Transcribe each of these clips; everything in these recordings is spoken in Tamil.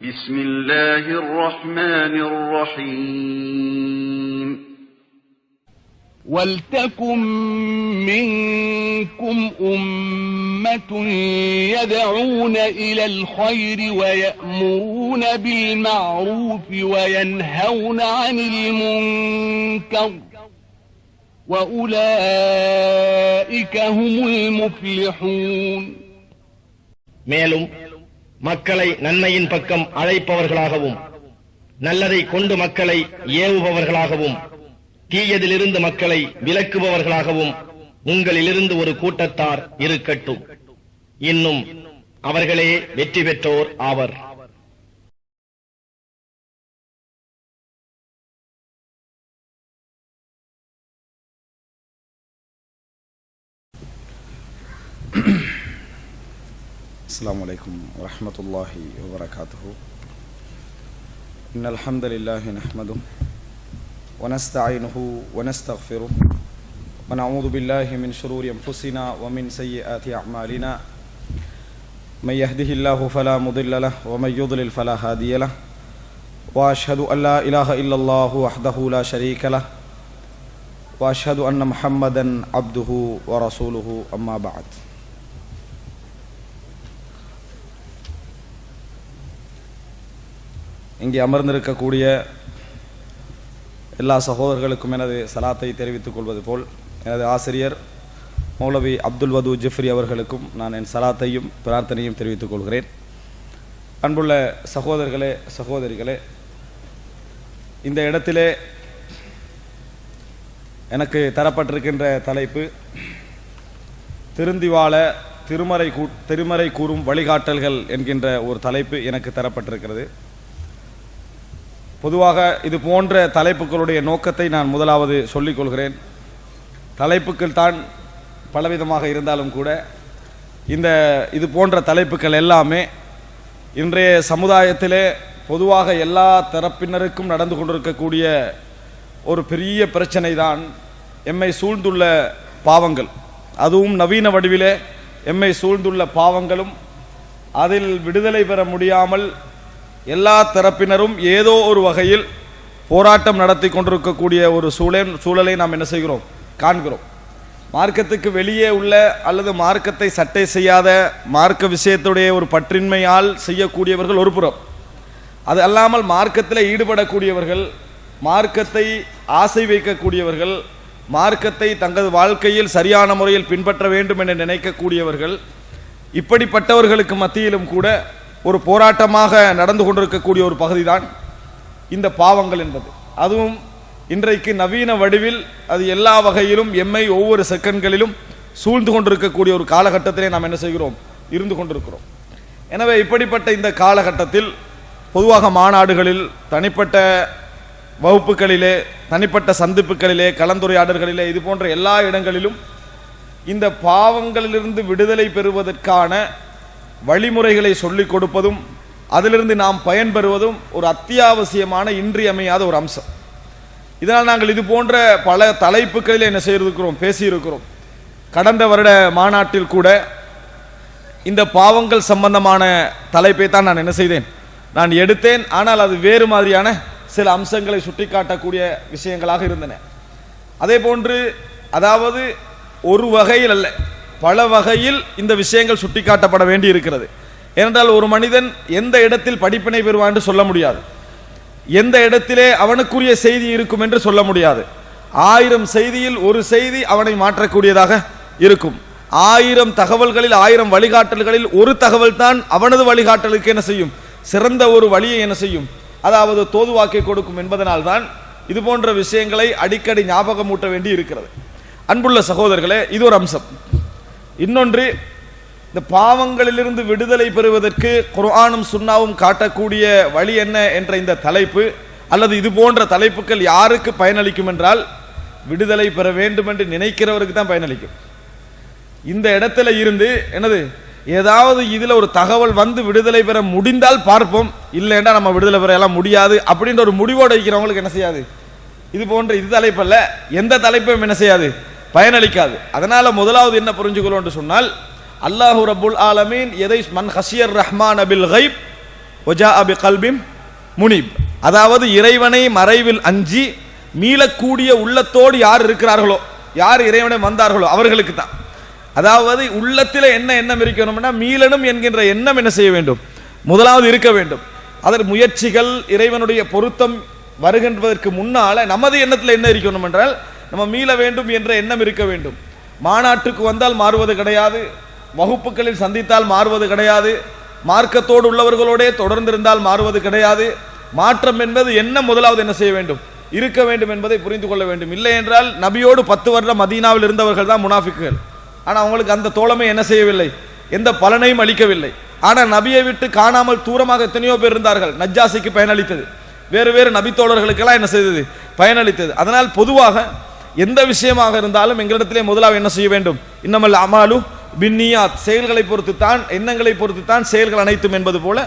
بسم الله الرحمن الرحيم ولتكن منكم أمة يدعون إلى الخير ويأمرون بالمعروف وينهون عن المنكر وأولئك هم المفلحون. மேலும் மக்களை நன்மையின் பக்கம் அழைப்பவர்களாகவும் நல்லதை கொண்டு மக்களை ஏவுபவர்களாகவும் தீயதிலிருந்து மக்களை விலக்குபவர்களாகவும் உங்களிலிருந்து ஒரு கூட்டத்தார் இருக்கட்டும். இன்னும் அவர்களே வெற்றி பெற்றோர் ஆவர். السلام عليكم ورحمة الله وبركاته. إن الحمد لله نحمده ونستعينه ونستغفره ونعوذ بالله من شرور أنفسنا ومن سيئات أعمالنا. من يهده الله فلا مضل له ومن يضلل فلا هادي له. وأشهد أن لا إله إلا الله وحده لا شريك له وأشهد أن محمدا عبده ورسوله. أما بعد. இங்கே அமர்ந்திருக்கக்கூடிய எல்லா சகோதரர்களுக்கும் எனது சலாத்தை தெரிவித்துக் கொள்வது போல் எனது ஆசிரியர் மௌலவி அப்துல் வதூ ஜிஃப்ரி அவர்களுக்கும் நான் என் சலாத்தையும் பிரார்த்தனையும் தெரிவித்துக் கொள்கிறேன். அன்புள்ள சகோதரர்களே சகோதரிகளே, இந்த இடத்திலே எனக்கு தரப்பட்டிருக்கின்ற தலைப்பு திருந்தி வாழ திருமறை கூறும் வழிகாட்டல்கள் என்கின்ற ஒரு தலைப்பு எனக்கு தரப்பட்டிருக்கிறது. பொதுவாக இது போன்ற தலைப்புகளுடைய நோக்கத்தை நான் முதலாவது சொல்லிக் கொள்கிறேன். தலைப்புகள் தான் பலவிதமாக இருந்தாலும் கூட இது போன்ற தலைப்புகள் எல்லாமே இன்றைய சமுதாயத்திலே பொதுவாக எல்லா தரப்பினருக்கும் நடந்து கொண்டிருக்கக்கூடிய ஒரு பெரிய பிரச்சனை தான் எம்மை சூழ்ந்துள்ள பாவங்கள். அதுவும் நவீன வடிவிலே எம்மை சூழ்ந்துள்ள பாவங்களும் அதில் விடுதலை பெற முடியாமல் எல்லா தரப்பினரும் ஏதோ ஒரு வகையில் போராட்டம் நடத்தி கொண்டிருக்கக்கூடிய ஒரு சூழலை நாம் என்ன செய்கிறோம், காண்கிறோம். மார்க்கத்துக்கு வெளியே உள்ள அல்லது மார்க்கத்தை சட்டை செய்யாத மார்க்க விஷயத்துடைய ஒரு பற்றின்மையால் செய்யக்கூடியவர்கள் ஒரு புறம், அது அல்லாமல் மார்க்கத்தில் ஈடுபடக்கூடியவர்கள், மார்க்கத்தை ஆசை வைக்கக்கூடியவர்கள், மார்க்கத்தை தங்களது வாழ்க்கையில் சரியான முறையில் பின்பற்ற வேண்டும் என நினைக்கக்கூடியவர்கள், இப்படிப்பட்டவர்களுக்கு மத்தியிலும் கூட ஒரு போராட்டமாக நடந்து கொண்டிருக்கக்கூடிய ஒரு பகுதி தான் இந்த பாவங்கள் என்பது. அதுவும் இன்றைக்கு நவீன வடிவில் அது எல்லா வகையிலும் எம்மை ஒவ்வொரு செகண்ட்களிலும் சூழ்ந்து கொண்டிருக்கக்கூடிய ஒரு காலகட்டத்திலே நாம் என்ன செய்கிறோம், இருந்து கொண்டிருக்கிறோம். எனவே இப்படிப்பட்ட இந்த காலகட்டத்தில் பொதுவாக மாநாடுகளில், தனிப்பட்ட வகுப்புகளிலே, தனிப்பட்ட சந்திப்புகளிலே, கலந்துரையாடல்களிலே, இது போன்ற எல்லா இடங்களிலும் இந்த பாவங்களிலிருந்து விடுதலை பெறுவதற்கான வழிமுறைகளை சொல்லிக் கொடுப்பதும் அதிலிருந்து நாம் பயன்பெறுவதும் ஒரு அத்தியாவசியமான இன்றியமையாத ஒரு அம்சம். இதனால் நாங்கள் இது போன்ற பல தலைப்புகளில் என்ன செய்திருக்கிறோம், பேசியிருக்கிறோம். கடந்த வருட மாநாட்டில் கூட இந்த பாவங்கள் சம்பந்தமான தலைப்பை தான் நான் என்ன செய்தேன், நான் எடுத்தேன். ஆனால் அது வேறு மாதிரியான சில அம்சங்களை சுட்டிக்காட்டக்கூடிய விஷயங்களாக இருந்தன. அதே போன்று அதாவது ஒரு வகையில் அல்ல, பல வகையில் இந்த விஷயங்கள் சுட்டிக்காட்டப்பட வேண்டி இருக்கிறது. ஏனென்றால் ஒரு மனிதன் எந்த இடத்தில் படிப்பினை பெறுவான் என்று சொல்ல முடியாது, எந்த இடத்திலே அவனுக்குரிய செய்தி இருக்கும் என்று சொல்ல முடியாது. 1000 செய்தியில் ஒரு செய்தி அவனை மாற்றக்கூடியதாக இருக்கும். 1000 தகவல்களில் 1000 வழிகாட்டல்களில் ஒரு தகவல் தான் அவனது வழிகாட்டலுக்கு என்ன செய்யும், சிறந்த ஒரு வழியை என்ன செய்யும், அதாவது தோதுவாக்கி கொடுக்கும். என்பதனால் தான் இது போன்ற விஷயங்களை அடிக்கடி ஞாபகமூட்ட வேண்டி இருக்கிறது. அன்புள்ள சகோதரர்களே, இது ஒரு அம்சம். இன்னொன்று, இந்த பாவங்களிலிருந்து விடுதலை பெறுவதற்கு குர்ஆனும் சுன்னாவும் காட்டக்கூடிய வழி என்ன என்ற இந்த தலைப்பு அல்லது இது போன்ற தலைப்புகள் யாருக்கு பயனளிக்கும் என்றால், விடுதலை பெற வேண்டும் என்று நினைக்கிறவருக்கு தான் பயனளிக்கும். இந்த இடத்துல இருந்து என்னது, ஏதாவது இதுல ஒரு தகவல் வந்து விடுதலை பெற முடிந்தால் பார்ப்போம், இல்லைன்னா நம்ம விடுதலை பெற எல்லாம் முடியாது அப்படின்ற ஒரு முடிவோடு இருக்கிறவங்களுக்கு என்ன செய்யாது, இது போன்ற இது தலைப்பல்ல எந்த தலைப்பையும் என்ன செய்யாது, பயனளிக்காது. அதனால முதலாவது என்ன புரிஞ்சுக்கணும் என்று சொன்னால், அல்லாஹு ரப்புல் ஆலமீன் எதை மன் ஹஷியர் ரஹ்மான் பில் கைப் வஜா அபி கல்பின் முனிப், அதாவது இறைவனை மறைவில் அஞ்சி மீளக்கூடிய உள்ளத்தோடு யார் இருக்கிறார்களோ, யார் இறைவனை வந்தார்களோ அவர்களுக்கு தான். அதாவது உள்ளத்தில் என்ன எண்ணம் இருக்கணும்னா மீளனும் என்கின்ற எண்ணம் என்ன செய்ய வேண்டும், முதலாவது இருக்க வேண்டும். அதற்கு முயற்சிகள் இறைவனுடைய பொருத்தம் வருகின்றதற்கு முன்னால நமது எண்ணத்தில் என்ன இருக்கணும் என்றால் நம்ம மீள வேண்டும் என்ற எண்ணம் இருக்க வேண்டும். மாநாட்டுக்கு வந்தால் மாறுவது கிடையாது, வகுப்புகளில் சந்தித்தால் மாறுவது கிடையாது, மார்க்கத்தோடு உள்ளவர்களோடே தொடர்ந்திருந்தால் மாறுவது கிடையாது. மாற்றம் என்பது எண்ணம் முதலாவது என்ன செய்ய வேண்டும், இருக்க வேண்டும் என்பதை புரிந்து கொள்ள வேண்டும். இல்லை என்றால் நபியோடு 10 வருடம் மதீனாவில் இருந்தவர்கள் தான் முனாஃபிக்குகள். ஆனால் அவங்களுக்கு அந்த தோழமை என்ன செய்யவில்லை, எந்த பலனையும் அளிக்கவில்லை. ஆனால் நபியை விட்டு காணாமல் தூரமாக எத்தனையோ பேர் இருந்தார்கள். நஜ்ஜாசிக்கு பயனளித்தது, வேறு வேறு நபி தோழர்களுக்கெல்லாம் என்ன செய்தது, பயனளித்தது. அதனால் பொதுவாக எந்த விஷயமாக இருந்தாலும் எங்களிடத்திலே முதலாவது என்ன செய்ய வேண்டும், இன்னமல் அமாலு பின்னியாத், செயல்களை பொறுத்து தான், எண்ணங்களை பொறுத்து தான் செயல்கள் அனைத்தும் என்பது போல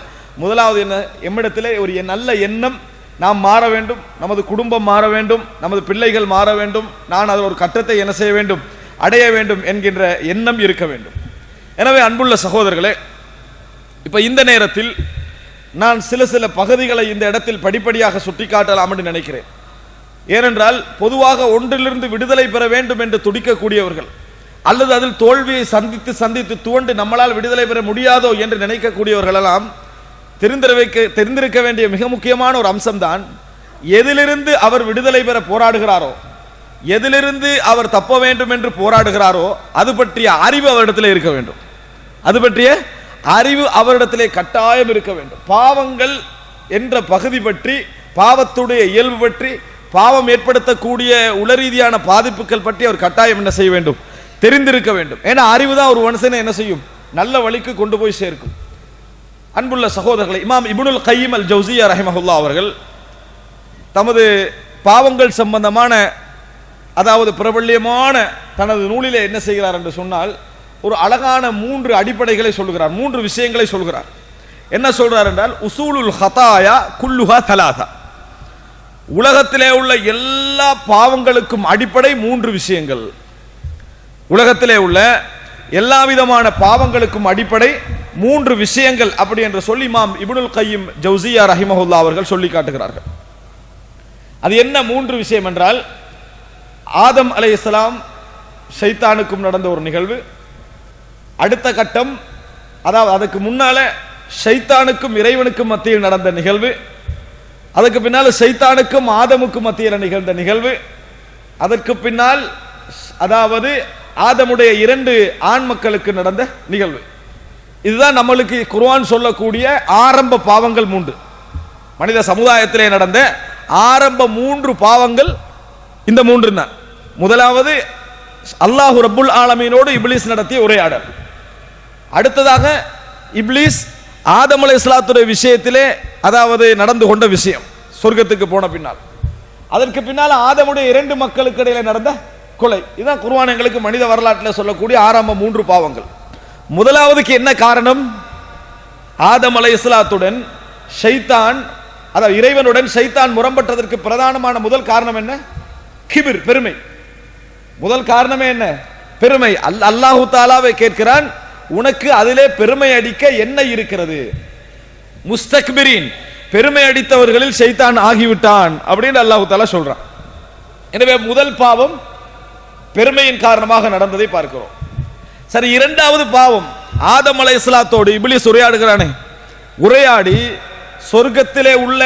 முதலாவது என்ன, எம்மிடத்திலே ஒரு நல்ல எண்ணம், நாம் மாற வேண்டும், நமது குடும்பம் மாற வேண்டும், நமது பிள்ளைகள் மாற வேண்டும், நான் அதில் ஒரு கட்டத்தை என்ன செய்ய வேண்டும், அடைய வேண்டும் என்கின்ற எண்ணம் இருக்க வேண்டும். எனவே அன்புள்ள சகோதரர்களே, இப்ப இந்த நேரத்தில் நான் சில பகுதிகளை இந்த இடத்தில் படிப்படியாக சுட்டிக்காட்டலாம் என்று நினைக்கிறேன். ஏனென்றால் பொதுவாக ஒன்றிலிருந்து விடுதலை பெற வேண்டும் என்று துடிக்கக்கூடியவர்கள், அல்லது அதில் தோல்வியை சந்தித்து துவண்டு நம்மளால் விடுதலை பெற முடியாதோ என்று நினைக்கக்கூடியவர்கள் எல்லாம் தெரிந்திருக்க வேண்டிய மிக முக்கியமான ஒரு அம்சம்தான், எதிலிருந்து அவர் விடுதலை பெற போராடுகிறாரோ, எதிலிருந்து அவர் தப்ப வேண்டும் என்று போராடுகிறாரோ அது பற்றிய அறிவு அவரிடத்தில் இருக்க வேண்டும். அது பற்றிய அறிவு அவரிடத்திலே கட்டாயம் இருக்க வேண்டும். பாவங்கள் என்ற பகுதி பற்றி, பாவத்துடைய இயல்பு பற்றி, பாவம் ஏற்படுத்தக்கூடிய உளரீதியான பாதிப்புகள் பற்றி அவர் கட்டாயம் என்ன செய்ய வேண்டும், தெரிந்திருக்க வேண்டும். ஏன்னா அறிவு தான் ஒரு மனுஷனை என்ன செய்யும், நல்ல வழிக்கு கொண்டு போய் சேர்க்கும். அன்புள்ள சகோதரர்களை, இமாம் இப்னுல் கையிம் அல் ஜௌசியா ரஹிமஹுல்லா அவர்கள் தமது பாவங்கள் சம்பந்தமான, அதாவது பிரபல்யமான தனது நூலிலே என்ன செய்கிறார் என்று சொன்னால், ஒரு அழகான 3 அடிப்படைகளை சொல்லுகிறார், 3 விஷயங்களை சொல்கிறார். என்ன சொல்றார் என்றால், உசூலுல் ஹதாயா குல்லுஹா தலாதா, உலகத்திலே உள்ள எல்லா பாவங்களுக்கும் அடிப்படை 3 விஷயங்கள். உலகத்திலே உள்ள எல்லா விதமான பாவங்களுக்கும் அடிப்படை 3 விஷயங்கள் அப்படி என்று சொல்லி இமாம் இப்னுல் கையிம் ஜௌசியா ரஹிமஹுல்லா அவர்கள் சொல்லி காட்டுகிறார்கள். அது என்ன 3 விஷயம் என்றால், ஆதம் அலைஹிஸ்ஸலாம் ஷைத்தானுக்கும் நடந்த ஒரு நிகழ்வு, அடுத்த கட்டம் அதாவது அதுக்கு முன்னால ஷைத்தானுக்கும் இறைவனுக்கும் மத்தியில் நடந்த நிகழ்வு, அதுக்கு பின்னால் ஷைத்தானுக்கும் ஆதமுக்கும் மத்தியில் நிகழ்ந்த நிகழ்வு, அதற்கு பின்னால் அதாவது ஆதமுடைய 2 ஆண் மக்களுக்கு நடந்த நிகழ்வு. இதுதான் நம்மளுக்கு குர்ஆன் சொல்லக்கூடிய ஆரம்ப பாவங்கள் 3. மனித சமுதாயத்திலே நடந்த ஆரம்ப 3 பாவங்கள் இந்த 3 தான். முதலாவது அல்லாஹ் ரப்புல் ஆலமீனோடு இப்லீஸ் நடத்திய உரையாடல். அடுத்ததாக இப்லீஸ் ஆதம் அலைஹிஸ்ஸலாத்துடைய விஷயத்திலே அதாவது நடந்து கொண்ட விஷயம், சொர்க்கத்துக்கு போன பின்னால். அதற்கு பின்னால் ஆதமுடைய 2 மக்களுக்கு இடையில நடந்த கொலை. இதுதான் குர்ஆன் எங்களுக்கு மனித வரலாற்றில் சொல்லக்கூடிய ஆரம்ப 3 பாவங்கள். முதலாவதுக்கு என்ன காரணம், ஆதம் அலைஹிஸ்ஸலாத்துடன் ஷைத்தான், அதாவது இறைவனுடன் ஷைத்தான் முரண்பட்டதற்கு பிரதானமான முதல் காரணம் என்ன, கிபிர், பெருமை. முதல் காரணமே என்ன, பெருமை. அல்லாஹு தாலாவை கேட்கிறான், உனக்கு அதிலே பெருமை அடிக்க என்ன இருக்கிறது, முஸ்தக்பிரின், பெருமை அடித்தவர்களில் ஷைத்தான் ஆகிவிட்டான் அப்படின்னு அல்லாஹு தாலா சொல்றான். எனவே முதல் பாவம் பெருமையின் காரணமாக நடந்ததை பார்க்கிறோம். சரி, இரண்டாவது பாவம், ஆதம் அலைஹிஸ்ஸலாத்தோடு இப்லீஸ் உரையாடுகிறானே, உரையாடி சொர்க்கத்திலே உள்ள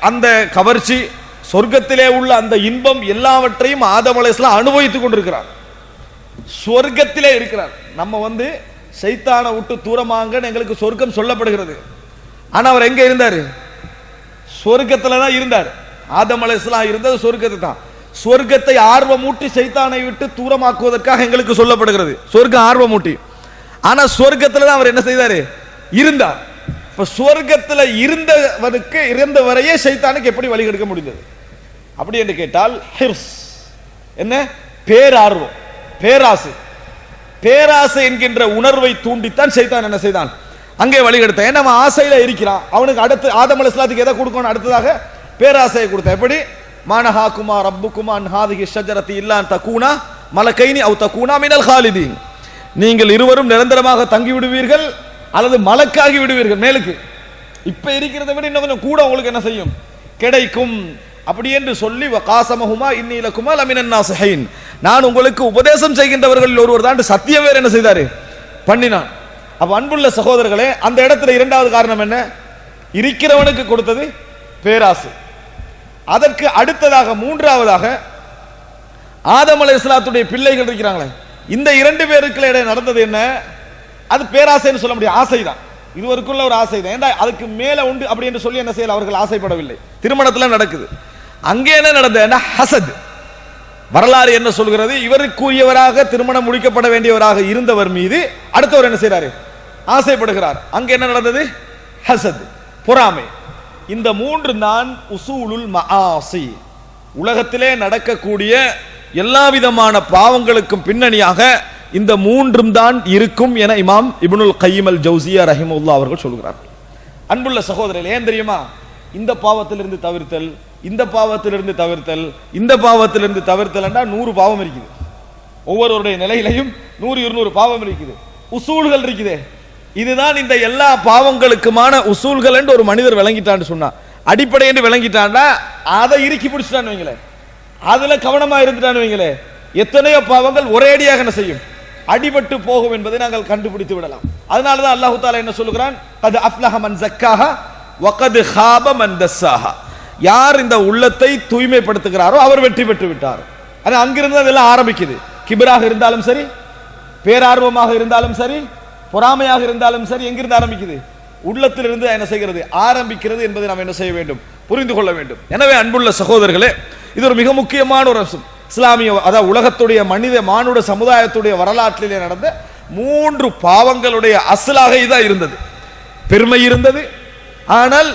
அந்த கவர்ச்சி, சொர்க்கத்திலே உள்ள அந்த இன்பம் எல்லாவற்றையும் ஆதம் அலைஹிஸ்ஸலாம் அனுபவித்துக் கொண்டிருக்கிறார், சொர்க்கத்திலே இருக்கிறார். நம்ம ஷைத்தானை விட்டு தூரமாங்கன்னு எங்களுக்கு சொர்க்கம் சொல்லப்படுகிறது. ஆனா அவர் எங்க இருந்தாரு, சொர்க்கத்துல தான் இருந்தார். ஆதம் அலைஹிஸ்ஸலாம் இருந்தது சொர்க்கத்தை தான். சொர்க்கத்தை ஆர்வமூட்டி ஷைத்தானை விட்டு தூரமாக்குவதற்காக எங்களுக்கு சொல்லப்படுகிறது, சொர்க்கம் ஆர்வமூட்டி. ஆனா சொர்க்கத்துல தான் அவர் என்ன செய்தாரு, இருந்தார். இப்ப சொர்க்கத்துல இருந்த வரையே ஷைத்தானுக்கு எப்படி வழி கெடுக்க முடிந்தது அப்படி என்று கேட்டால், ஹிர்ஸ் என்ன, பேரார்வம், பேராசை. பேராசை என்கின்ற உணர்வை தூண்டித்தான் ஷைத்தான் என்ன செய்தான், அங்கே வழி கெடுத்தான். ஏன்னா அவன் ஆசையில இருக்கிறான், அவனுக்கு அடுத்து ஆதம் அலைஹிஸ்ஸலாத்துக்கு எதை கொடுக்கணும், அடுத்ததாக பேராசையை கொடுத்தான். எப்படி, மானஹாகுமா ரப்புகுமா அன் ஹாதிஹி ஷஜரத்தி இல்லா அன் தகூனா மலகைனி அவ் தகூனா மினல் ஹாலிதீன், நீங்கள் இருவரும் நிரந்தரமாக தங்கி விடுவீர்கள் அல்லது மலக்காகி விடுவீர்கள், மேலுக்கு இப்ப இருக்கிறத விட இன்னும் கொஞ்சம் கூட உங்களுக்கு என்ன செய்யும், கிடைக்கும். அப்படி என்று சொல்லி வகாசமஹுமா இன்னி லகுமா லமினன் நாசிஹீன், நான் உங்களுக்கு உபதேசம் செய்கின்றவர்கள் ஒருவர் தான் சத்தியம் வேற என்ன செய்தாரு, பண்ணினான். அப்ப அன்புள்ள சகோதரர்களே, அந்த இடத்துல இரண்டாவது காரணம் என்ன, இருக்கிறவனுக்கு கொடுத்தது பேராசை. அதற்கு அடுத்ததாக மூன்றாவதாக ஆதம் அலைஹிஸ்ஸலாத்துடைய பிள்ளைகள் இருக்கிறாங்களே, இந்த இரண்டு பேருக்கு இடையே நடந்தது என்ன, அது பேராசைன்னு சொல்ல முடியாது, ஆசைதான். இதுவரைக்குள்ள ஒரு ஆசை தான். ஏண்டா அதுக்கு மேல உண்டு அப்படி என்று சொல்லி என்ன செய்யல, அவர்கள் ஆசைப்படவில்லை. திருமணத்துல நடக்குது. அங்கே என்ன நடந்தது, ஹசத். வரலாறு என்ன சொல்கிறது, இவருக்குரியவராக திருமணம் முடிக்கப்பட வேண்டியவராக இருந்தவர் மீது அடுத்தவர் என்ன செய்யறாரு, ஆசைப்படுகிறார். அங்கே என்ன நடந்தது, ஹசத், பொறாமை. இந்த மூன்று தான் உசூலுல் மஆசி, உலகத்திலே நடக்கக்கூடிய எல்லா விதமான பாவங்களுக்கும் பின்னணியாக இந்த மூன்றும் தான் இருக்கும் என இமாம் இப்னுல் கய்யிம் அல் ஜௌசியா ரஹிமஹுல்லாஹ் அவர்கள் சொல்கிறார்கள். அன்புள்ள சகோதரர்களே, ஏன் தெரியுமா, இந்த பாவத்திலிருந்து தவிர்த்தல், இந்த பாவத்திலிருந்து தவிர்த்தல், இந்த பாவத்திலிருந்து தவிர்த்தல் என்றால் 100 பாவம் இருக்குது. ஒவ்வொருவருடைய நிலையிலையும் 100-200 பாவம் இருக்குது, உசூல்கள் இருக்குது. இதுதான் இந்த எல்லா பாவங்களுக்குமான உசூல்கள் என்று ஒரு மனிதர் விளங்கிட்டான்னு சொன்னா, அடிப்படை என்று விளங்கிட்டான்னா அதை இறுக்கி பிடிச்சிட்டான்னு வைங்களேன், அதுல கவனமா இருந்துட்டான்னு வைங்களேன், எத்தனையோ பாவங்கள் ஒரேடியாக என்ன செய்யும், அடிபட்டு போகும் என்பதை நாங்கள் கண்டுபிடித்து விடலாம். அதனாலதான் அல்லாஹ் தஆலா என்ன சொல்லுகிறான், கத் அஃப்லஹ மன் ஸக்காஹா வ கத் ஹாப மன் தஸ்ஸாஹா, யார் இந்த உள்ளத்தை தூய்மைப்படுத்துகிறாரோ அவர் வெற்றி பெற்று விட்டார். ஆனா அங்கிருந்து அதெல்லாம் ஆரம்பிக்குது. கிபராக இருந்தாலும் சரி, பேரார்வமாக இருந்தாலும் சரி, பொறாமையாக இருந்தாலும் சரி, எங்கிருந்து ஆரம்பிக்குது, உள்ளத்திலிருந்து என்ன செய்கிறது, ஆரம்பிக்கிறது என்பதை நாம் என்ன செய்ய வேண்டும், புரிந்து கொள்ள வேண்டும். எனவே அன்புள்ள சகோதரர்களே, இது ஒரு மிக முக்கியமான ஒரு அம்சம். இஸ்லாமிய அதாவது உலகத்துடைய மானுட சமுதாயத்துடைய வரலாற்றிலே நடந்த 3 பாவங்களுடைய அசலாக இதான் இருந்தது. பெருமை இருந்தது, ஆனால்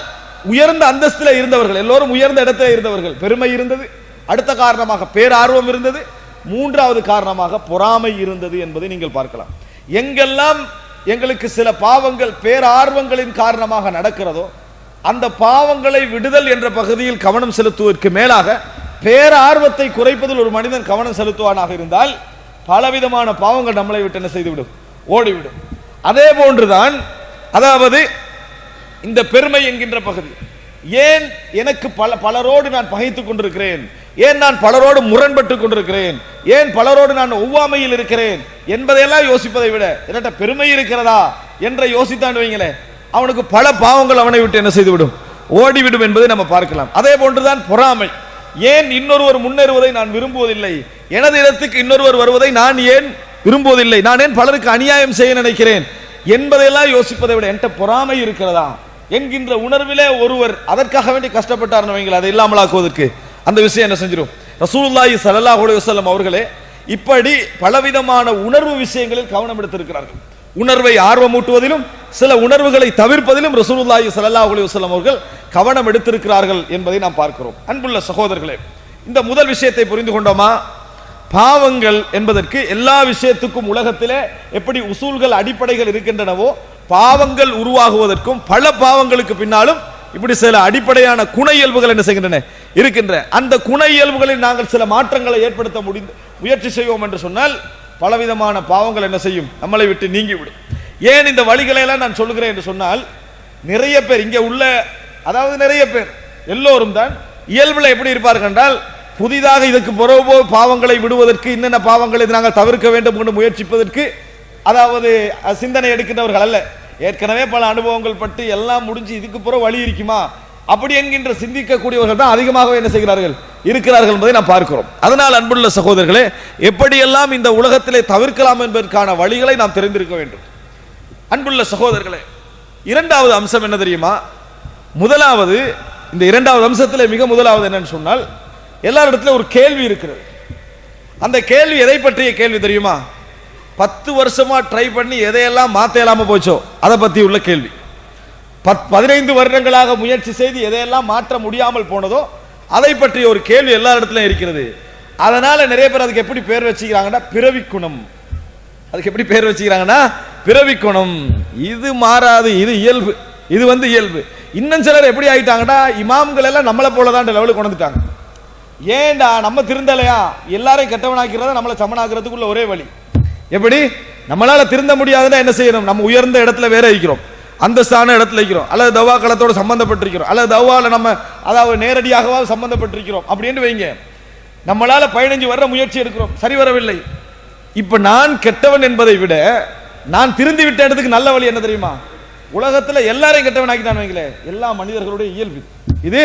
உயர்ந்த அந்தஸ்தில் இருந்தவர்கள் எல்லோரும் உயர்ந்த இடத்துல இருந்தவர்கள், பெருமை இருந்தது. அடுத்த காரணமாக பேரார்வம் இருந்தது. மூன்றாவது காரணமாக பொறாமை இருந்தது என்பதை நீங்கள் பார்க்கலாம். எங்கெல்லாம் எங்களுக்கு சில பாவங்கள் பேரார்வங்களின் காரணமாக நடக்கிறதோ அந்த பாவங்களை விடுதல் என்ற பகுதியில் கவனம் செலுத்துவதற்கு மேலாக பேரார்வத்தை குறைப்பதில் ஒரு மனிதன் கவனம் செலுத்துவானாக இருந்தால் பலவிதமான பாவங்கள் நம்மளை விட்டு என்ன செய்துவிடும், ஓடிவிடும். அதே போன்றுதான் அதாவது இந்த பெருமை என்கின்ற பகுதி. ஏன் எனக்கு பலரோடு நான் பகைத்துக் கொண்டிருக்கிறேன், ஏன் நான் பலரோடு முரண்பட்டு கொண்டிருக்கிறேன், ஏன் பலரோடு நான் ஒவ்வாமையில் இருக்கிறேன் என்பதையெல்லாம் யோசிப்பதை விட என்னட்ட பெருமை இருக்கிறதா என்ற யோசித்தான் வைங்களேன், அவனுக்கு பல பாவங்கள் அவனை விட்டு என்ன செய்துவிடும், ஓடிவிடும் என்பதை நம்ம பார்க்கலாம். அதே போன்றுதான் பொறாமை. ஏன் இன்னொருவர் முன்னேறுவதை நான் விரும்புவதில்லை, எனது இடத்துக்கு இன்னொருவர் வருவதை நான் ஏன் விரும்புவதில்லை, நான் ஏன் பலருக்கு அநியாயம் செய்ய நினைக்கிறேன் என்பதையெல்லாம் யோசிப்பதை விட என்கிட்ட பொறாமை இருக்கிறதா என்கின்ற உணர்விலே ஒருவர் அதற்காக வேண்டி கஷ்டப்பட்டார் வைங்களேன், அதை இல்லாமலாக்குவதற்கு அந்த விஷயம் என்ன செஞ்சிடும். ரசூலுல்லாஹி ஸல்லல்லாஹு அலைஹி வஸல்லம் அவர்களே இப்படி பலவிதமான உணர்வு விஷயங்களில் கவனம் எடுத்திருக்கிறார்கள். உணர்வை ஆர்வமூட்டுவதிலும் சில உணர்வுகளை தவிர்ப்பதிலும் ரசூலுல்லாஹி ஸல்லல்லாஹு அலைஹி வஸல்லம் அவர்கள் கவனம் எடுத்திருக்கிறார்கள் என்பதை நாம் பார்க்கிறோம். அன்புள்ள சகோதரர்களே, இந்த முதல் விஷயத்தை புரிந்து கொண்டோமா? பாவங்கள் என்பதற்கு எல்லா விஷயத்துக்கும் உலகத்திலே எப்படி உசூல்கள் அடிப்படைகள் இருக்கின்றனவோ பாவங்கள் உருவாகுவதற்கும் பல பாவங்களுக்கு பின்னாலும் இப்படி சில அடிப்படையான குண இயல்புகள் என்ன செய்கின்றன இருக்கின்ற. அந்த குண இயல்புகளில் நாங்கள் சில மாற்றங்களை ஏற்படுத்த முயற்சி செய்வோம் என்று சொன்னால் பலவிதமான பாவங்கள் என்ன செய்யும், நம்மளை விட்டு நீங்கிவிடும். ஏன் இந்த வழிகளை எல்லாம் நான் சொல்லுகிறேன் என்று சொன்னால், நிறைய பேர் இங்கே உள்ள அதாவது நிறைய பேர் எல்லோரும் தான் இயல்புல எப்படி இருப்பார்கள் என்றால், புதிதாக இதுக்கு பிறகு பாவங்களை விடுவதற்கு என்னென்ன பாவங்களை நாங்கள் தவிர்க்க வேண்டும் என்று முயற்சிப்பதற்கு அதாவது சிந்தனை எடுக்கின்றவர்கள் அல்ல. ஏற்கனவே பல அனுபவங்கள் பட்டு எல்லாம் முடிஞ்சு இதுக்கு பிறகு வழி இருக்குமா அப்படி என்கின்ற சிந்திக்கக்கூடியவர்கள் தான் அதிகமாக என்ன செய்கிறார்கள் இருக்கிறார்கள் என்பதை நாம் பார்க்கிறோம். அதனால் அன்புள்ள சகோதரர்களே, எப்படியெல்லாம் இந்த உலகத்திலே தவிர்க்கலாம் என்பதற்கான வழிகளை நாம் தெரிந்திருக்க வேண்டும். அன்புள்ள சகோதரர்களே, இரண்டாவது அம்சம் என்ன தெரியுமா? முதலாவது, இந்த இரண்டாவது அம்சத்தில் மிக முதலாவது என்னன்னு சொன்னால், எல்லாரிடத்துல ஒரு கேள்வி இருக்கிறது. அந்த கேள்வி எதை பற்றிய கேள்வி தெரியுமா? 10 வருஷமா ட்ரை பண்ணி எதையெல்லாம் மாற்ற இல்லாம போச்சோ அதை பத்தி உள்ள கேள்வி. 15 வருடங்களாக முயற்சி செய்து எதையெல்லாம் மாற்ற முடியாமல் போனதோ அதை பற்றிய ஒரு கேள்வி எல்லா இடத்துலயும் இருக்கிறது. அதனால நிறைய பேர் அதுக்கு எப்படி பேர் வச்சுக்கிறாங்கன்னா பிறவிக்குணம். அதுக்கு எப்படி பேர் வச்சுக்கிறாங்கன்னா பிறவிக்குணம். இது மாறாது, இது இயல்பு, இது இயல்பு. இன்னும் சிலர் எப்படி ஆயிட்டாங்கன்னா, இமாம்கள் எல்லாம் நம்மளை போலதான் லெவலுக்கு கொண்டுட்டாங்க. ஏண்டா நம்ம திருந்தலையா, எல்லாரையும் கெட்டவனாக்கிறத நம்மளை சமனாக்குறதுக்குள்ள ஒரே வழி. எப்படி நம்மளால திருந்த முடியாதுன்னா என்ன செய்யணும், நம்ம உயர்ந்த இடத்துல வேற இருக்கிறோம். அந்தஸ்தான இடத்துல இருக்கிறோம், அல்லது தவா களத்தோடு சம்பந்தப்பட்டிருக்கிறோம், அல்லது தவால நம்ம அதாவது நேரடியாகவா சம்பந்தப்பட்டிருக்கிறோம் அப்படின்னு வைங்க. நம்மளால 15 வர்ற முயற்சி எடுக்கிறோம், சரி வரவில்லை. இப்ப நான் கெட்டவன் என்பதை விட நான் திருந்தி விட்ட இடத்துக்கு நல்ல வழி என்ன தெரியுமா? உலகத்துல எல்லாரையும் கெட்டவன் ஆக்கிட்டான் வைங்களே, எல்லா மனிதர்களுடைய இயல்பு இது.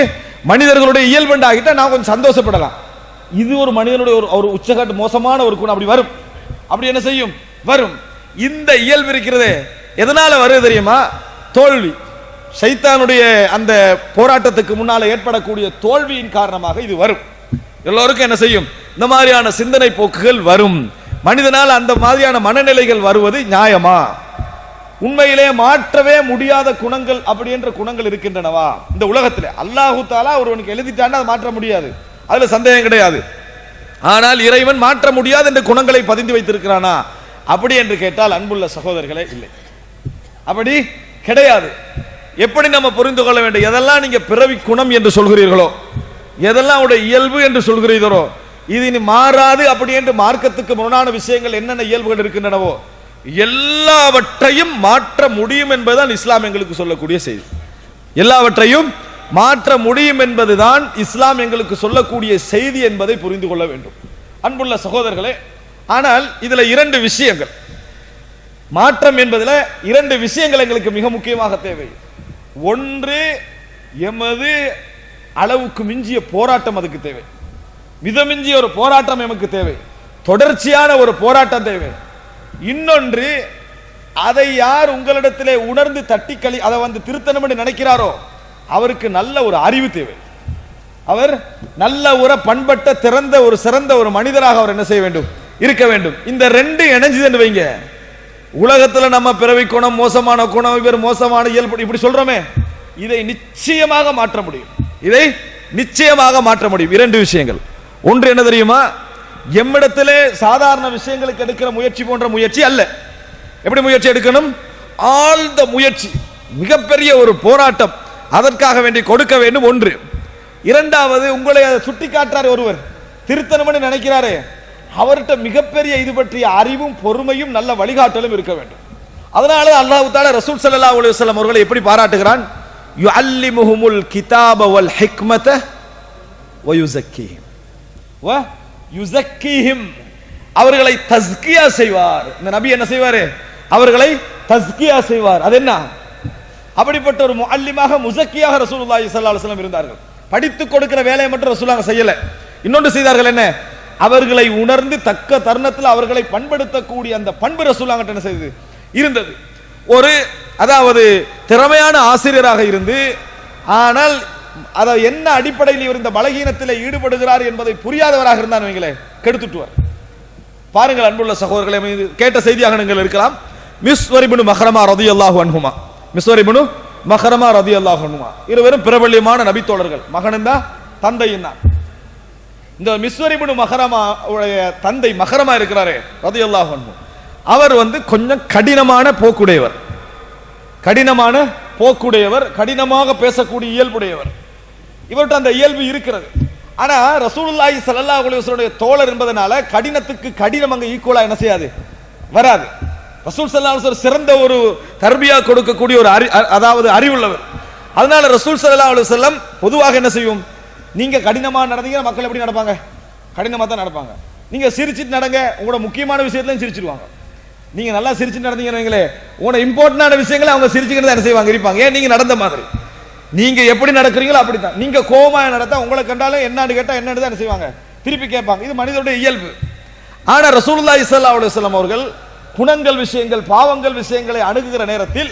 மனிதர்களுடைய இயல்பு ஆகிட்டா நான் கொஞ்சம் சந்தோஷப்படலாம். இது ஒரு மனிதனுடைய ஒரு உச்சகட்டு மோசமான ஒரு குணம். அப்படி வரும், அப்படி என்ன செய்யும் வரும். இந்த இயல்பு இருக்கிறதே எதனால வருது தெரியுமா? தோல்வி, சைத்தானுடைய அந்த போராட்டத்துக்கு முன்னால ஏற்படக்கூடிய தோல்வியின் காரணமாக இது வரும். எல்லோருக்கும் என்ன செய்யும்? இந்த மாதிரியான சிந்தனை போக்குகள் வரும். மனிதனால் அந்த மாதிரியான மனநிலைகள் வருவது நியாயமா? உண்மையிலே மாற்றவே முடியாத குணங்கள் அப்படி என்ற குணங்கள் இருக்கின்றனவா இந்த உலகத்தில்? அல்லாஹு தஆலா ஒருவனுக்கு எழுதிட்டான்னா அதை மாற்ற முடியாது, அதுல சந்தேகம் கிடையாது. ஆனால் இறைவன் மாற்ற முடியாத என்ற குணங்களை பதிந்து வைத்திருக்கிறானா அப்படி என்று கேட்டால் அன்புள்ள சகோதரர்களே இல்லை, அப்படி கிடையாது. எப்படி நம்ம புரிந்து கொள்ள வேண்டும்? எதெல்லாம் நீங்க பிறவி குணம் என்று சொல்கிறீர்களோ, எதெல்லாம் உடைய இயல்பு என்று சொல்கிறீர்களோ, இது இனி மாறாது அப்படி என்று மார்க்கத்துக்கு முரணான விஷயங்கள் என்னென்ன இயல்புகள் இருக்கின்றனவோ எல்லாவற்றையும் மாற்ற முடியும் என்பதுதான் இஸ்லாம் எங்களுக்கு சொல்லக்கூடிய செய்தி. எல்லாவற்றையும் மாற்ற முடியும் என்பதுதான் இஸ்லாம் எங்களுக்கு சொல்லக்கூடிய செய்தி என்பதை புரிந்து கொள்ள வேண்டும் அன்புள்ள சகோதரர்களே. ஆனால் இதுல 2 விஷயங்கள், மாற்றம் என்பதில் 2 விஷயங்கள் எங்களுக்கு மிக முக்கியமாக தேவை. ஒன்று, எமது அளவுக்கு மிஞ்சிய போராட்டம் அதுக்கு தேவை, மிதமிஞ்சிய ஒரு போராட்டம் எமக்கு தேவை, தொடர்ச்சியான ஒரு போராட்டம் தேவை. இன்னொன்று, அதை யார் உங்களிடத்திலே உணர்ந்து தட்டிக்களி அதை திருத்தணும் என்று நினைக்கிறாரோ அவருக்கு நல்ல ஒரு அறிவு தேவை. அவர் நல்ல ஒரு பண்பட்ட திறந்த ஒரு சிறந்த ஒரு மனிதராக அவர் என்ன செய்ய வேண்டும்? இருக்க வேண்டும். இந்த 2 இணைஞ்சு வைங்க, உலகத்துல நம்ம பிறவி குணம், மோசமான குணம், இவர் மோசமான இயல்பு இப்படி சொல்றோமே, இதை நிச்சயமாக மாற்ற முடியும். இதை நிச்சயமாக மாற்ற முடியும். 2 விஷயங்கள். ஒன்று என்ன தெரியுமா? எம்மிடத்திலே சாதாரண விஷயங்களுக்கு எடுக்கிற முயற்சி போன்ற முயற்சி அல்ல. எப்படி முயற்சி எடுக்கணும்? ஆழ்ந்த முயற்சி, மிகப்பெரிய ஒரு போராட்டம், அதற்காக வேண்டி கொடுக்க வேண்டும். ஒன்று. இரண்டாவது, உங்களை சுட்டி காட்டுறாரு ஒருவர், திருத்தணும்னு நினைக்கிறாரே, அவர்கிட்ட மிகப்பெரிய இது பற்றிய அறிவும் பொறுமையும் நல்ல வழிகாட்டலும் இருக்க வேண்டும். அதனால அல்லாஹ் தஆலா ரசூல் ஸல்லல்லாஹு அலைஹி வஸல்லம் அவர்களை எப்படி பாராட்டுகிறான்? யுஅல்லிமுஹுமுல் கிதாப வல் ஹிக்மத வ யுஸக்கீஹிம் வ யுஸக்கீஹிம், அவர்களை தஸ்கியா செய்வார். இந்த நபி என்ன செய்வார்? அவர்களை தஸ்கியா செய்வார். அது என்ன? அப்படிப்பட்ட ஒரு முஅல்லிமாக முஸக்கியாக ரசூலுல்லாஹி ஸல்லல்லாஹு அலைஹி வஸல்லம் இருந்தார்கள். படித்து கொடுக்கிற வேலையை மட்டும் ரசூலுல்லாஹ் செய்யல, இன்னொன்று செய்தார்கள். என்ன? அவர்களை உணர்ந்து தக்க தருணத்தில் அவர்களை பண்படுத்தக்கூடிய அந்த பண்பு ரசூலுல்லாஹ் என்ன செய்தது? இருந்தது. ஒரு அதாவது திறமையான ஆசிரியராக இருந்து, ஆனால் அதை என்ன அடிப்படையில் இவர் இந்த பலகீனத்தில் ஈடுபடுகிறார் என்பதை புரியாதவராக இருந்தான் வைங்களே, கெடுத்துட்டுவார். பாருங்கள் அன்புள்ள சகோதரர்களை, கேட்ட செய்தியாக நீங்கள் இருக்கலாம். மிஸ்வர் இப்னு மஹ்ரமா ரலியல்லாஹு அன்ஹுமா, மிஸ்வர் இப்னு மஹ்ரமா ரலியல்லாஹு அன்ஹுமா இருவரும் பிரபல்யமான நபி தோழர்கள், மகனும் தான் தந்தையும் தான். இந்த மிஸ்வர் இப்னு மஹ்ரமா உடைய தந்தை மஹ்ரமா இருக்கிறாரே ரலியல்லாஹு அன்ஹு, அவர் கொஞ்சம் கடினமான போக்குடையவர், கடினமான போக்குடையவர், கடினமாக பேசக்கூடிய இயல்புடையவர். இவர்கிட்ட அந்த இயல்பு இருக்கிறது. ஆனா ரசூலுல்லாஹி ஸல்லல்லாஹு அலைஹி வஸல்லம் தோழர் என்பதனால கடினத்துக்கு கடினம் அங்க ஈக்குவலா என்ன செய்யாது? வராது. ரசூல் ஸல்லல்லாஹு அலைஹி வஸல்லம் சிறந்த ஒரு தர்பியா கொடுக்கக்கூடிய ஒரு அதாவது அறிவுள்ளவர். அதனால ரசூல் ஸல்லல்லாஹு அலைஹி வஸல்லம் பொதுவாக என்ன செய்யும்? நீங்க கடினமா நடந்தீங்கன்னா மக்கள் எப்படி நடப்பாங்க? கடினமா தான் நடப்பாங்க. நீங்க சிரிச்சிட்டு நடங்க, உங்களோட முக்கியமான விஷயத்துல சிரிச்சிடுவாங்க. நீங்க நல்லா சிரிச்சுட்டு நடந்தீங்கன்னு வைங்களே, உங்களோட இம்பார்ட்டன்டான விஷயங்களை அவங்க சிரிச்சுக்கிட்டு என்ன செய்வாங்க? இருப்பாங்க. ஏன்? நீங்க நடந்த மாதிரி. நீங்க எப்படி நடக்கிறீங்களோ அப்படித்தான். நீங்க கோபமா நடத்தா உங்களை கண்டாலும் என்னன்னு கேட்டா என்னன்னு தான் செய்வாங்க? திருப்பி கேட்பாங்க. இது மனிதனுடைய இயல்பு. ஆனா ரசூலுல்லாஹி ஸல்லல்லாஹு அலைஹி வஸல்லம் அவர்கள் குணங்கள் விஷயங்கள் பாவங்கள் விஷயங்களை அணுகுகிற நேரத்தில்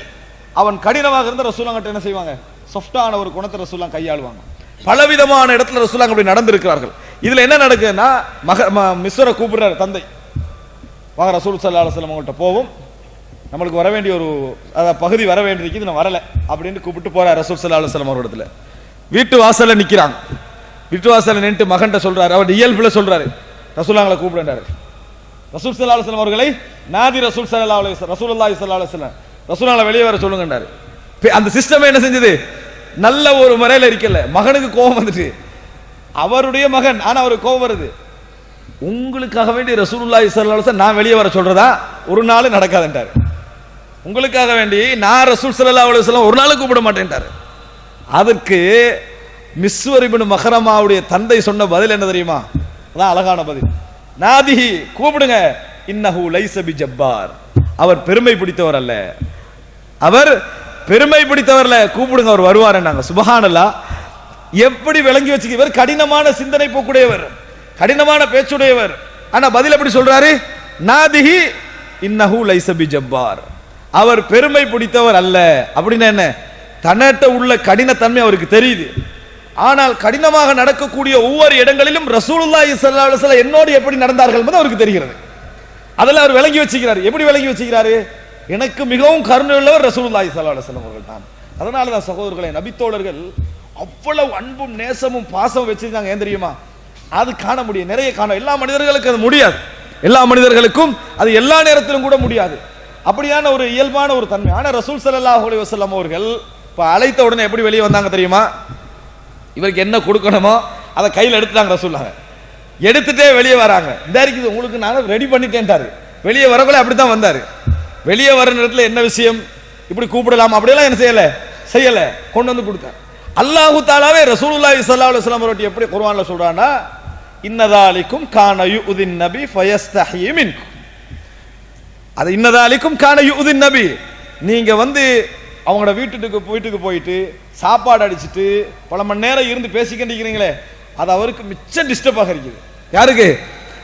அவன் கடினமாக இருந்த ரசூலுல்லாஹ் என்ன செய்வாங்க? சாஃப்டான ஒரு குணத்தை ரசூலுல்லாஹ் கையாளுவாங்க. பலவிதமான இடத்துல ரசூலுல்லாஹ் அப்படி நடந்திருக்கிறார்கள். இதுல என்ன நடக்குதுன்னா, மிஸ்வரை கூப்பிடுறாரு தந்தை, வாங்க ரசூல் ஸல்லல்லாஹு அலைஹி வஸல்லம் அவங்கள்ட்ட போவோம், நம்மளுக்கு வர வேண்டிய ஒரு பகுதி வர வேண்டியது, நான் வரல அப்படின்னு கூப்பிட்டு போறார் ரசூல் ஸல்லல்லாஹு அலைஹி வஸல்லம் அவர்களிடத்துல. வீட்டு வாசல்ல நிக்கிறாங்க. வீட்டு வாசல்ல நின்று மகன்கிட்ட சொல்றாரு, அவர் இயல்புல சொல்றாரு, ரசூலுல்லாஹ்வை கூப்பிடுறாரு. ரசூல் ஸல்லல்லாஹு அலைஹி வஸல்லம் அவர்களை நாதி ரசூல் ஸல்லல்லாஹு அலைஹி வஸல்லம் ரசூலுல்லாஹி ஸல்லல்லாஹு அலைஹி வஸல்லம் ரசூலுல்லாஹ் வெளியே வர சொல்லுங்கன்றாரு. அந்த சிஸ்டம் என்ன செஞ்சது? நல்ல ஒரு முறையில் இருக்கல. மகனுக்கு கோபம் வந்துட்டு, அவருடைய மகன், ஆனா அவருக்கு கோபம் வருது. உங்களுக்காக வேண்டிய ரசூலுல்லாஹி ஸல்லல்லாஹு அலைஹி வஸல்லம் நான் வெளியே வர சொல்றதா? ஒரு நாள் நடக்காதுன்றார். உங்களுக்காக வேண்டி நான் ரசூல் ஸல்லல்லாஹு அலைஹி வஸல்லம் ஒரு நாள் கூப்பிட மாட்டேன்ட்டாரு. அதற்கு மிஸ்வர் இப்னு மஹரமாவுடைய தந்தை சொன்ன பதில் என்ன தெரியுமா? அதான் அழகான பதில். நாதிஹி, கூப்பிடுங்க. இன்னஹு லைஸ பிஜப்பார், அவர் பெருமை பிடித்தவர் அல்ல, அவர் பெருமை பிடித்தவர் அல்ல, கூப்பிடுங்க, அவர் வருவார் என்னாங்க. சுப்ஹானல்லாஹ். எப்படி விளங்கி வச்சுக்க, இவர் கடினமான சிந்தனை போக்குடையவர், கடினமான பேச்சுடையவர். ஆனா பதில் எப்படி சொல்றாரு? நாதிஹி இன்னஹு லைஸ பிஜப்பார், அவர் பெருமை பிடித்தவர் அல்ல. அப்படின்னா என்ன? தன்னட்ட உள்ள கடினத்தன்மை அவருக்கு தெரியுது. ஆனால் கடினமாக நடக்கக்கூடிய ஒவ்வொரு இடங்களிலும் ரசூலுல்லாஹி ஸல்லல்லாஹு அலைஹி வஸல்லம் என்னோடு எப்படி நடந்தார்கள் என்பது அவருக்கு தெரிகிறது. அதெல்லாம் அவர் விளங்கி வச்சுக்கிறார். எப்படி விளங்கி வச்சுக்கிறாரு? எனக்கு மிகவும் கருணை உள்ளவர் ரசூலுல்லாஹி ஸல்லல்லாஹு அலைஹி வஸல்லம் அவர்கள் தான். அதனால தான் சகோதரர்களே, நபித்தோழர்கள் அவ்வளவு அன்பும் நேசமும் பாசம் வச்சிருந்தாங்க. ஏன் தெரியுமா? அது காண முடியும், நிறைய காண. எல்லா மனிதர்களுக்கும் அது முடியாது, எல்லா மனிதர்களுக்கும் அது எல்லா நேரத்திலும் கூட முடியாது. அப்படியான ஒரு இயல்பான ஒரு தன்மை. ஆனா ரசூல் ஸல்லல்லாஹு அலைஹி வஸல்லம் அவர்கள் இப்ப அழைத்த உடனே எப்படி வெளியே வந்தாங்க தெரியுமா? இவருக்கு என்ன கொடுக்கணுமோ அதை கையில் எடுத்துட்டாங்க ரசூலுல்லாஹ். எடுத்துட்டே வெளியே வராங்க. இந்த இருக்குது உங்களுக்கு நான் ரெடி பண்ணிட்டேன்ட்டாரு. வெளியே வரக்குள்ள அப்படித்தான் வந்தாரு. வெளியே வர நேரத்தில் என்ன விஷயம், இப்படி கூப்பிடலாம் அப்படியெல்லாம் என்ன செய்யல, கொண்டு வந்து கொடுத்தார். அல்லாஹு தாலாவே ரசூலுல்லாஹி ஸல்லல்லாஹு அலைஹி வஸல்லம் அவர்களை எப்படி குர்ஆன்ல சொல்றானா, இன்னதாலிக்கும் கான யுதின் நபி ஃபயஸ்தஹி மின்கும். அது இன்னதாலிக்கும் கான யுதின் நபி, நீங்க வந்து அவங்களோட வீட்டுக்கு போயிட்டு சாப்பாடு அடிச்சுட்டு பல மணி நேரம் இருந்து பேசிக்கிட்டீங்களே, அது அவருக்கு மிச்சம் டிஸ்டர்பாக இருக்குது. யாருக்கு?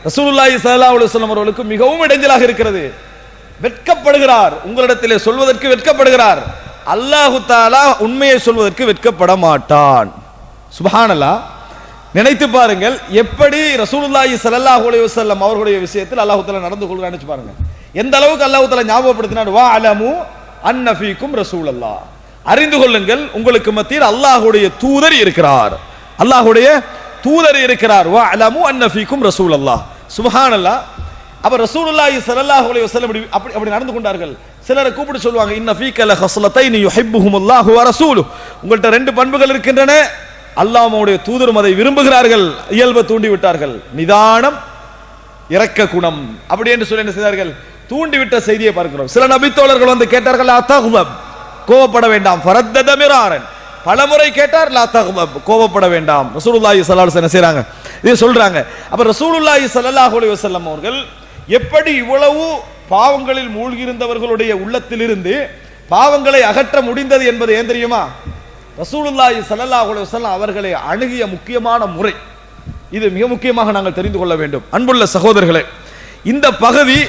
ரசூலுல்லாஹி ஸல்லல்லாஹு அலைஹி வஸல்லம் அவர்களுக்கு மிகவும் இடைஞ்சலாக இருக்கிறது. வெட்கப்படுகிறார், உங்களிடத்திலே சொல்வதற்கு வெட்கப்படுகிறார். அல்லாஹு தஆலா உண்மையை சொல்வதற்கு வெட்கப்பட மாட்டான். சுப்ஹானல்லாஹ். நினைத்து பாருங்கள், எப்படி ரசூலுல்லாஹி ஸல்லல்லாஹு அலைஹி வஸல்லம் அவர்களுடைய விஷயத்தில் அல்லாஹு தஆலா நடந்து கொள்கிறான்னு பாருங்க. எந்த அளவுக்கு அல்லாஹு தஆலா ஞாபகப்படுத்தினார், வா அலமு அன்ன ஃபீக்கும் ரசூலல்லாஹ், அறிந்து கொள்ளுங்கள் உங்களுக்கு மத்தியில் அல்லாஹ்வுடைய தூதர் இருக்கிறார், அல்லாஹ்வுடைய தூதர் இருக்கிறார். வா அலமு அன்ன ஃபீக்கும் ரசூலல்லாஹ். சுப்ஹானல்லாஹ். அப்ப ரசூலுல்லாஹி ஸல்லல்லாஹு அலைஹி வஸல்லம் அப்படி நடந்து கொண்டார்கள். சிலரை கூப்பிட்டு சொல்வாங்க, இன்ன ஃபீக லஹஸ்லத்தைன் யுஹிப்புஹுமுல்லாஹு வ ரசூலுஹு, உங்கள்ட்ட ரெண்டு பண்புகள் இருக்கின்றன, அல்லாஹ்வுடைய தூதரும் அதை விரும்புகிறார்கள். இயல்பை தூண்டி விட்டார்கள். நிதானம், இரக்க குணம், அப்படி என்று சொல்லி என்ன செய்தார்கள்? தூண்டிவிட்ட செய்தியை பார்க்கிறோம். சில நபித்தோழர்கள் வந்து கேட்டார்கள், லா தக்தப், கோபப்பட வேண்டாம். ஃபரத்தத மிராரன், பலமுறை கேட்டார், லா தக்தப், கோபப்பட வேண்டாம். ரசூலுல்லாஹி ஸல்லல்லாஹு அலைஹி வஸல்லம் என்ன செய்றாங்க? இதை சொல்றாங்க. அப்ப ரசூலுல்லாஹி ஸல்லல்லாஹு அலைஹி வஸல்லம் அவர்கள் எப்படி இவ்வளவு பாவங்களில் மூழ்கி இருந்தவர்களுடைய உள்ளத்திலிருந்து பாவங்களை அகற்ற முடிந்தது என்பது ஏன் தெரியுமா? ரசூலுல்லாஹி ஸல்லல்லாஹு அலைஹி வஸல்லம் அவர்களை அணுகிய முக்கியமான முறை இது. மிக முக்கியமாக நாங்கள் தெரிந்து கொள்ள வேண்டும். அன்புள்ள சகோதரர்களே, இந்த பகுதி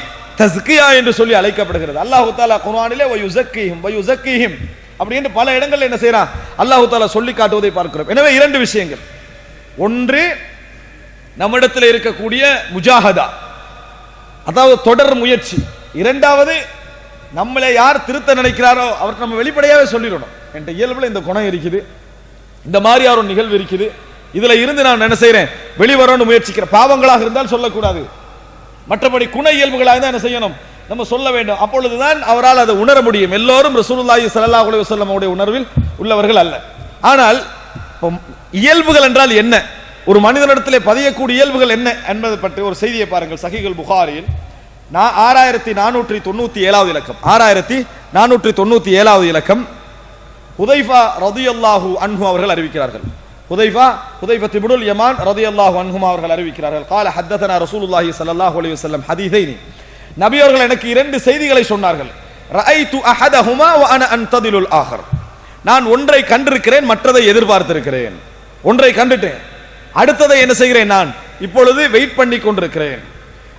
தஸ்கியா என்று சொல்லி அழைக்கப்படுகிறது. அல்லாஹு தஆலா குர்ஆனிலே வயுஸக்கீஹிம் அப்படின்னு பல இடங்களில் என்ன செய்றான்? அல்லாஹு தஆலா சொல்லி காட்டுவதை பார்க்கிறோம். எனவே இரண்டு விஷயங்கள், ஒன்று நம்மிடத்தில் இருக்கக்கூடிய முஜாஹதா, அதாவது தொடர் முயற்சி. இரண்டாவது, நம்மளை யார் திருத்த நினைக்கிறாரோ அவருக்கு நம்ம வெளிப்படையாவே சொல்லிடணும், என்ற இயல்புல இந்த குணம் இருக்குது, இந்த மாதிரி ஒரு நிகழ்வு இருக்குது, இதுல இருந்து நான் என்ன செய்யறேன், வெளிவரணும்னு முயற்சிக்கிறேன். பாவங்களாக இருந்தால் சொல்லக்கூடாது, மற்றபடி குண இயல்புகளாக தான் என்ன செய்யணும், நம்ம சொல்ல வேண்டும். அப்பொழுதுதான் அவரால் அதை உணர முடியும். எல்லோரும் ரசூலுல்லாஹி ஸல்லல்லாஹு அலைஹி வஸல்லம் உடைய உணர்வில் உள்ளவர்கள் அல்ல. ஆனால் இயல்புகள் என்றால் என்ன, ஒரு மனிதனிடத்திலே பதியக்கூடிய இயல்புகள் என்ன என்பதை பற்றி ஒரு செய்தியை பாருங்கள். சஹீஹுல் புகாரியில் 6497வது இலக்கம், 6497வது இலக்கம், ஹுதைஃபா ரலியல்லாஹு அன்ஹு அவர்கள் அறிவிக்கிறார்கள். ஹுதைஃபா இப்னுல் யமான் ரலியல்லாஹு அன்ஹுமா அவர்கள் அறிவிக்கிறார்கள். قال حدثنا رسول الله صلى الله عليه وسلم حديثين, நபி அவர்கள் எனக்கு இரண்டு செய்திகளை சொன்னார்கள். رأيت احدهما وانا انتظر الاخر, நான் ஒன்றை கண்டிருக்கிறேன், மற்றதை எதிர்பார்த்திருக்கிறேன். ஒன்றை கண்டுட்டேன், அடுத்ததை என்ன செய்கிறேன், நான் இப்பொழுது வெயிட் பண்ணி கொண்டிருக்கிறேன்.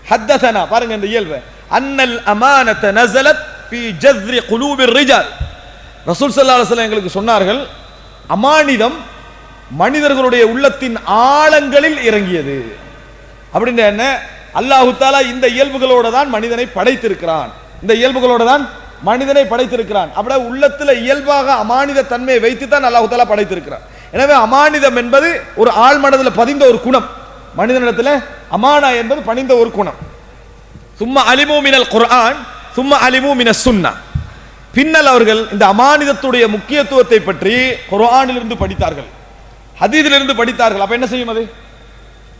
ஹத்தஸனா, பாருங்க இந்த இயல்பு, அன்னல் அமானத நஸலத் ஃபீ ஜஸ்ரி குலூபிர் ரிஜால். ரசூல் ஸல்லல்லாஹு அலைஹி வஸல்லம் எங்களுக்கு சொன்னார்கள், அமானிதம் மனிதர்களுடைய உள்ளத்தின் ஆழங்களில் இறங்கியது. அப்படின்னு என்ன, அல்லாஹு தஆலா இந்த இயல்புகளோட தான் மனிதனை படைத்திருக்கிறான், இந்த இயல்புகளோட தான் மனிதனை படைத்திருக்கிறான். அப்படியே உள்ளத்துல இயல்பாக அமானித தன்மையை வைத்து தான் அல்லாஹு தஆலா படைத்திருக்கிறான். எனவே அமானிதம் என்பது ஒரு ஆழ்மனதில் பதிந்த ஒரு குணம், மனிதனிடத்தில் அமானா என்பது பணிந்த ஒரு குணம். சும்மா அலிமு மினல் குர்ஆன் சும்மா அலிமு மினஸ் சுன்னா, பின்னல் அவர்கள் இந்த அமானிதத்துடைய முக்கியத்துவத்தை பற்றி குர்ஆனிலிருந்து படித்தார்கள், ஹதீஸிலிருந்து படித்தார்கள். அப்ப என்ன செய்யும், அது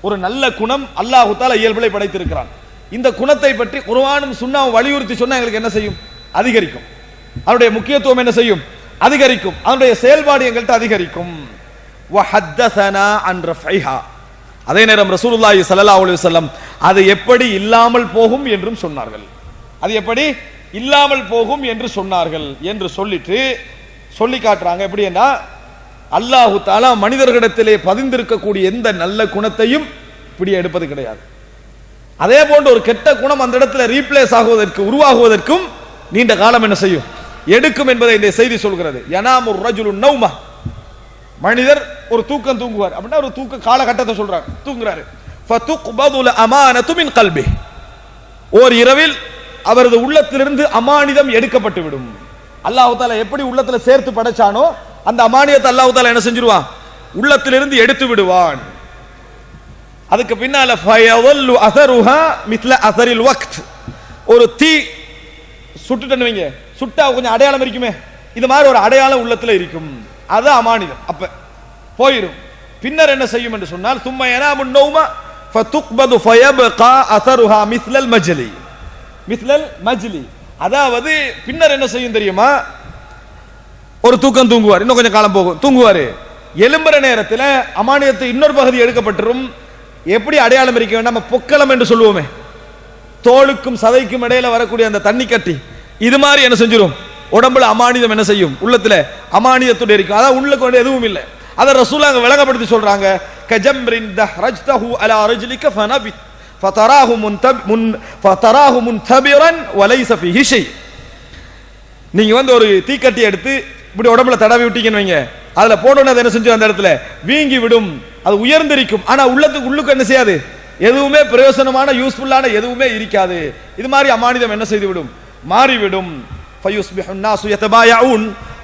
ஒரு நல்ல குணம், அல்லாஹு தஆலா இயல்புகளை படைத்திருக்கிறான். இந்த குணத்தை பற்றி குர்ஆனும் சுன்னாவும் வலியுறுத்தி சொன்னா எங்களுக்கு என்ன செய்யும், அதிகரிக்கும். அதனுடைய முக்கியத்துவம் என்ன செய்யும்? அதிகரிக்கும். அதனுடைய செயல்பாடு எங்கள்கிட்ட அதிகரிக்கும். வஹத்தஸனா அன் ரஃபைஹா. அதே நேரம் ரசூலுல்லாஹி ஸல்லல்லாஹு அலைஹி வஸல்லம் அது எப்படி இல்லாமல் போகும் என்றும் சொன்னார்கள். அது எப்படி இல்லாமல் போகும் என்று சொன்னார்கள் என்று சொல்லி காட்டுறாங்க. எப்படின்னா, அல்லாஹு தஆலா மனிதர்களிடத்திலே பதிந்திருக்கக்கூடிய எந்த நல்ல குணத்தையும் இப்படி எடுப்பது கிடையாது. அதே போன்ற ஒரு கெட்ட குணம் அந்த இடத்துல ரீப்ளேஸ் ஆகுவதற்கு, உருவாகுவதற்கும் நீண்ட காலம் என்ன செய்யும்? எடுக்கும் என்பதை இந்த செய்தி சொல்கிறது. யனாமுர் ரஜுலு நௌமா. மனிதர் ஒரு தூக்கம் தூங்குவார் அப்படின்னா ஒரு தூக்க காலகட்டத்தை சொல்றாங்க. தூங்குறாரு. ஃபதுக்பதுல் அமானது மின் கல்பி. ஓர் இரவில் அவரது உள்ளத்திலிருந்து அமானிதம் எடுக்கப்பட்டு விடும். அல்லாஹ் தஆலா எப்படி உள்ளத்துல சேர்த்து படைச்சானோ அந்த அமானியத்தை அல்லாஹ் தஆலா என்ன செஞ்சிருவான்? உள்ளத்திலிருந்து எடுத்து விடுவான். அதுக்கு பின்னால ஃபயவல்லு அஸருஹா மித்ல அஸரில் வக்த். ஒரு தீ சுட்டுட்டேன்னு வைங்க, சுட்டா கொஞ்சம் அடையாளம் இருக்குமே, இது மாதிரி ஒரு அடையாளம் உள்ளத்துல இருக்கும். அது அமானிதம். அப்ப போயிடும். பின்னர் என்ன செய்யும் என்று சொன்னால், சும்ம யனாமுன் நௌமா ஃபதுக்பது ஃபயபகா அஸருஹா மித்லல் மஜ்லி. மித்லல் மஜ்லி, அதாவது பின்னர் என்ன செய்யும் தெரியுமா? ஒரு தூக்கம் தூங்குவார், இன்னும் கொஞ்சம் காலம் போகும், தூங்குவாரு. எலும்புற நேரத்தில் அமானியத்தை இன்னொரு பகுதி எடுக்கப்பட்டுரும். எப்படி அடையாளம் இருக்க வேண்டாம்? நம்ம பொக்களம் என்று சொல்லுவோமே, தோலுக்கும் சதைக்கும் இடையில வரக்கூடிய அந்த தண்ணி கட்டி, இது மாதிரி என்ன செஞ்சிடும்? உடம்புல அமானிதம் என்ன செய்யும்? உள்ளத்துல அமானிதத்தோட இருக்கும். அதான் உள்ளுக்கு வேண்டிய எதுவும் இல்லை. அதை ரசூலுல்லாஹ் அங்க விளங்கப்படுத்தி சொல்றாங்க. கஜம்ரின் தஹ்ரஜ்தஹு அலா ரஜ்லிக ஃபனபித் ஃபதராஹு முன்தபிரன் வலைஸ ஃபீஹி ஷை. நீங்க ஒரு தீக்கட்டி எடுத்து இப்படி உடம்புல தடவி விட்டீங்கன்னு வைங்க, அதுல போடணும், அதை என்ன செஞ்சு அந்த இடத்துல வீங்கி விடும், அது உயர்ந்திருக்கும். ஆனா உள்ளுக்கு என்ன செய்யாது? எதுவுமே பிரயோசனமான யூஸ்ஃபுல்லான எதுவுமே இருக்காது. இது மாதிரி அமானிதம் என்ன செய்து விடும்? மாறிவிடும்.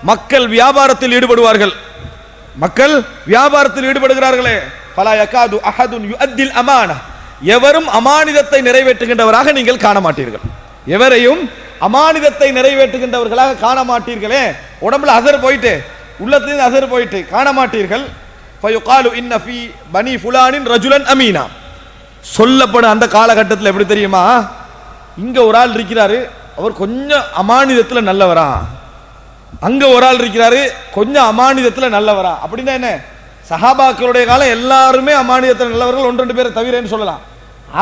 மக்கள் வியாபாரத்தில் ஈடுபடுவார்கள். மக்கள் வியாபாரத்தில் ஈடுபடுகிறார்களே, ஃபலா யகாது அஹதுன் யுஅத்தில் அமானா. எவரும் அமானிதத்தை நிறைவேற்றுகின்றவராக நீங்கள் காண மாட்டீர்கள். எவரையும் அமானிதத்தை நிறைவேற்றுகின்றவர்களாக காண மாட்டீர்களே. உடம்புல அசர் போயிட்டு, உள்ளத்திலிருந்து அசர் போயிட்டு காண மாட்டீர்கள். ஃபயுகாலு இன்ன ஃபீ பனி ஃபுலானின் ரஜுலன் அமீனா. சொல்லப்படும் அந்த காலகட்டத்தில் எப்படி தெரியுமா? இங்க ஒரு ஆள் இருக்கிறாரு, அவர் கொஞ்சம் அமானிதத்துல நல்லவரா, அங்க ஒரு ஆள் இருக்கிறாரு கொஞ்சம் அமானிதத்துல நல்லவரா. அப்படின்னா என்ன? சஹாபாக்களுடைய காலம் எல்லாருமே அமானிதத்துல நல்லவர்கள், 1-2 பேரை தவிரன்னு சொல்லலாம்.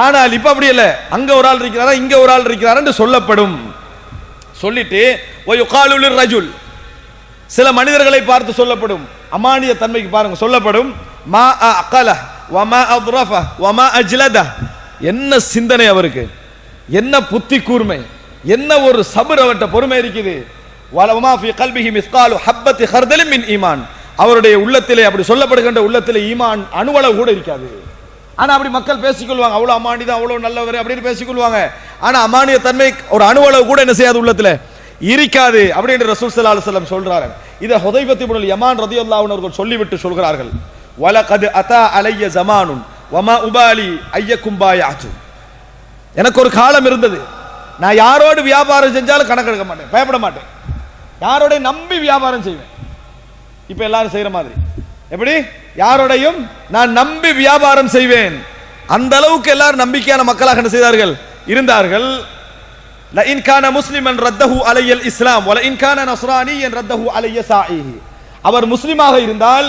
ஆனால் இப்ப அப்படி இல்லை. அங்க ஒரு ஆள் இருக்கிறாரா, இங்க ஒரு ஆள் இருக்கிறாரா என்று சொல்லப்படும். சொல்லிட்டு வயுகாலு லிர்ரஜுல், சில மனிதர்களை பார்த்து சொல்லப்படும். அமானிய தன்மைக்கு பாருங்க, சொல்லப்படும். மா அகல வமா அத்ரஃப வமா அஜ்லத. என்ன சிந்தனை அவருக்கு, என்ன புத்தி கூர்மை, என்ன ஒரு சபர் அவர்ட்ட பொறுமை இருக்குது. வலமா ஃபீ கல்பிஹி மிஸ்காலு ஹப்பத்தி ஹர்தலின் மின் ஈமான். அவருடைய உள்ளத்திலே, அப்படி சொல்லப்படுகின்ற உள்ளத்திலே ஈமான் அணுவளவு கூட இருக்காது. ஆனா அப்படி மக்கள் பேசிக்கொள்வாங்க, அவ்வளவு அமானிதான், அவ்வளவு நல்லவர் அப்படின்னு பேசிக்கொள்வாங்க. ஆனா அமானிய தன்மை ஒரு அணுவளவு கூட என்ன செய்யாது, உள்ளத்துல இருக்காது அப்படின்னு ரசூல் ஸல்லல்லாஹு அலைஹி வஸல்லம் சொல்றாங்க. இதை ஹுதைபத் இப்னுல் யமான் ரலியல்லாஹு அன்ஹு அவர்கள் சொல்லிவிட்டு சொல்கிறார்கள். வலகத் அதா அலைய ஜமானுன் வமா உபாலி ஐயக்கும் பாயஅது. எனக்கு ஒரு காலம் இருந்தது, நான் யாரோடு வியாபாரம் செஞ்சாலும் கணக்கெடுக்க மாட்டேன், பயப்பட மாட்டேன், யாரோட நம்பி வியாபாரம் செய்வேன். இப்ப எல்லாரும் செய்யற மாதிரி, எப்படி யாரோடையும் நான் நம்பி வியாபாரம் செய்வேன். அந்த அளவுக்கு எல்லாரும் நம்பிக்கையான மக்களாக என்ன செய்தார்கள், இருந்தார்கள். لئن كان مسلما رده علي الاسلام ولئن كان نصرانيا رده علي سائه. அவர் முஸ்லிமாக இருந்தால்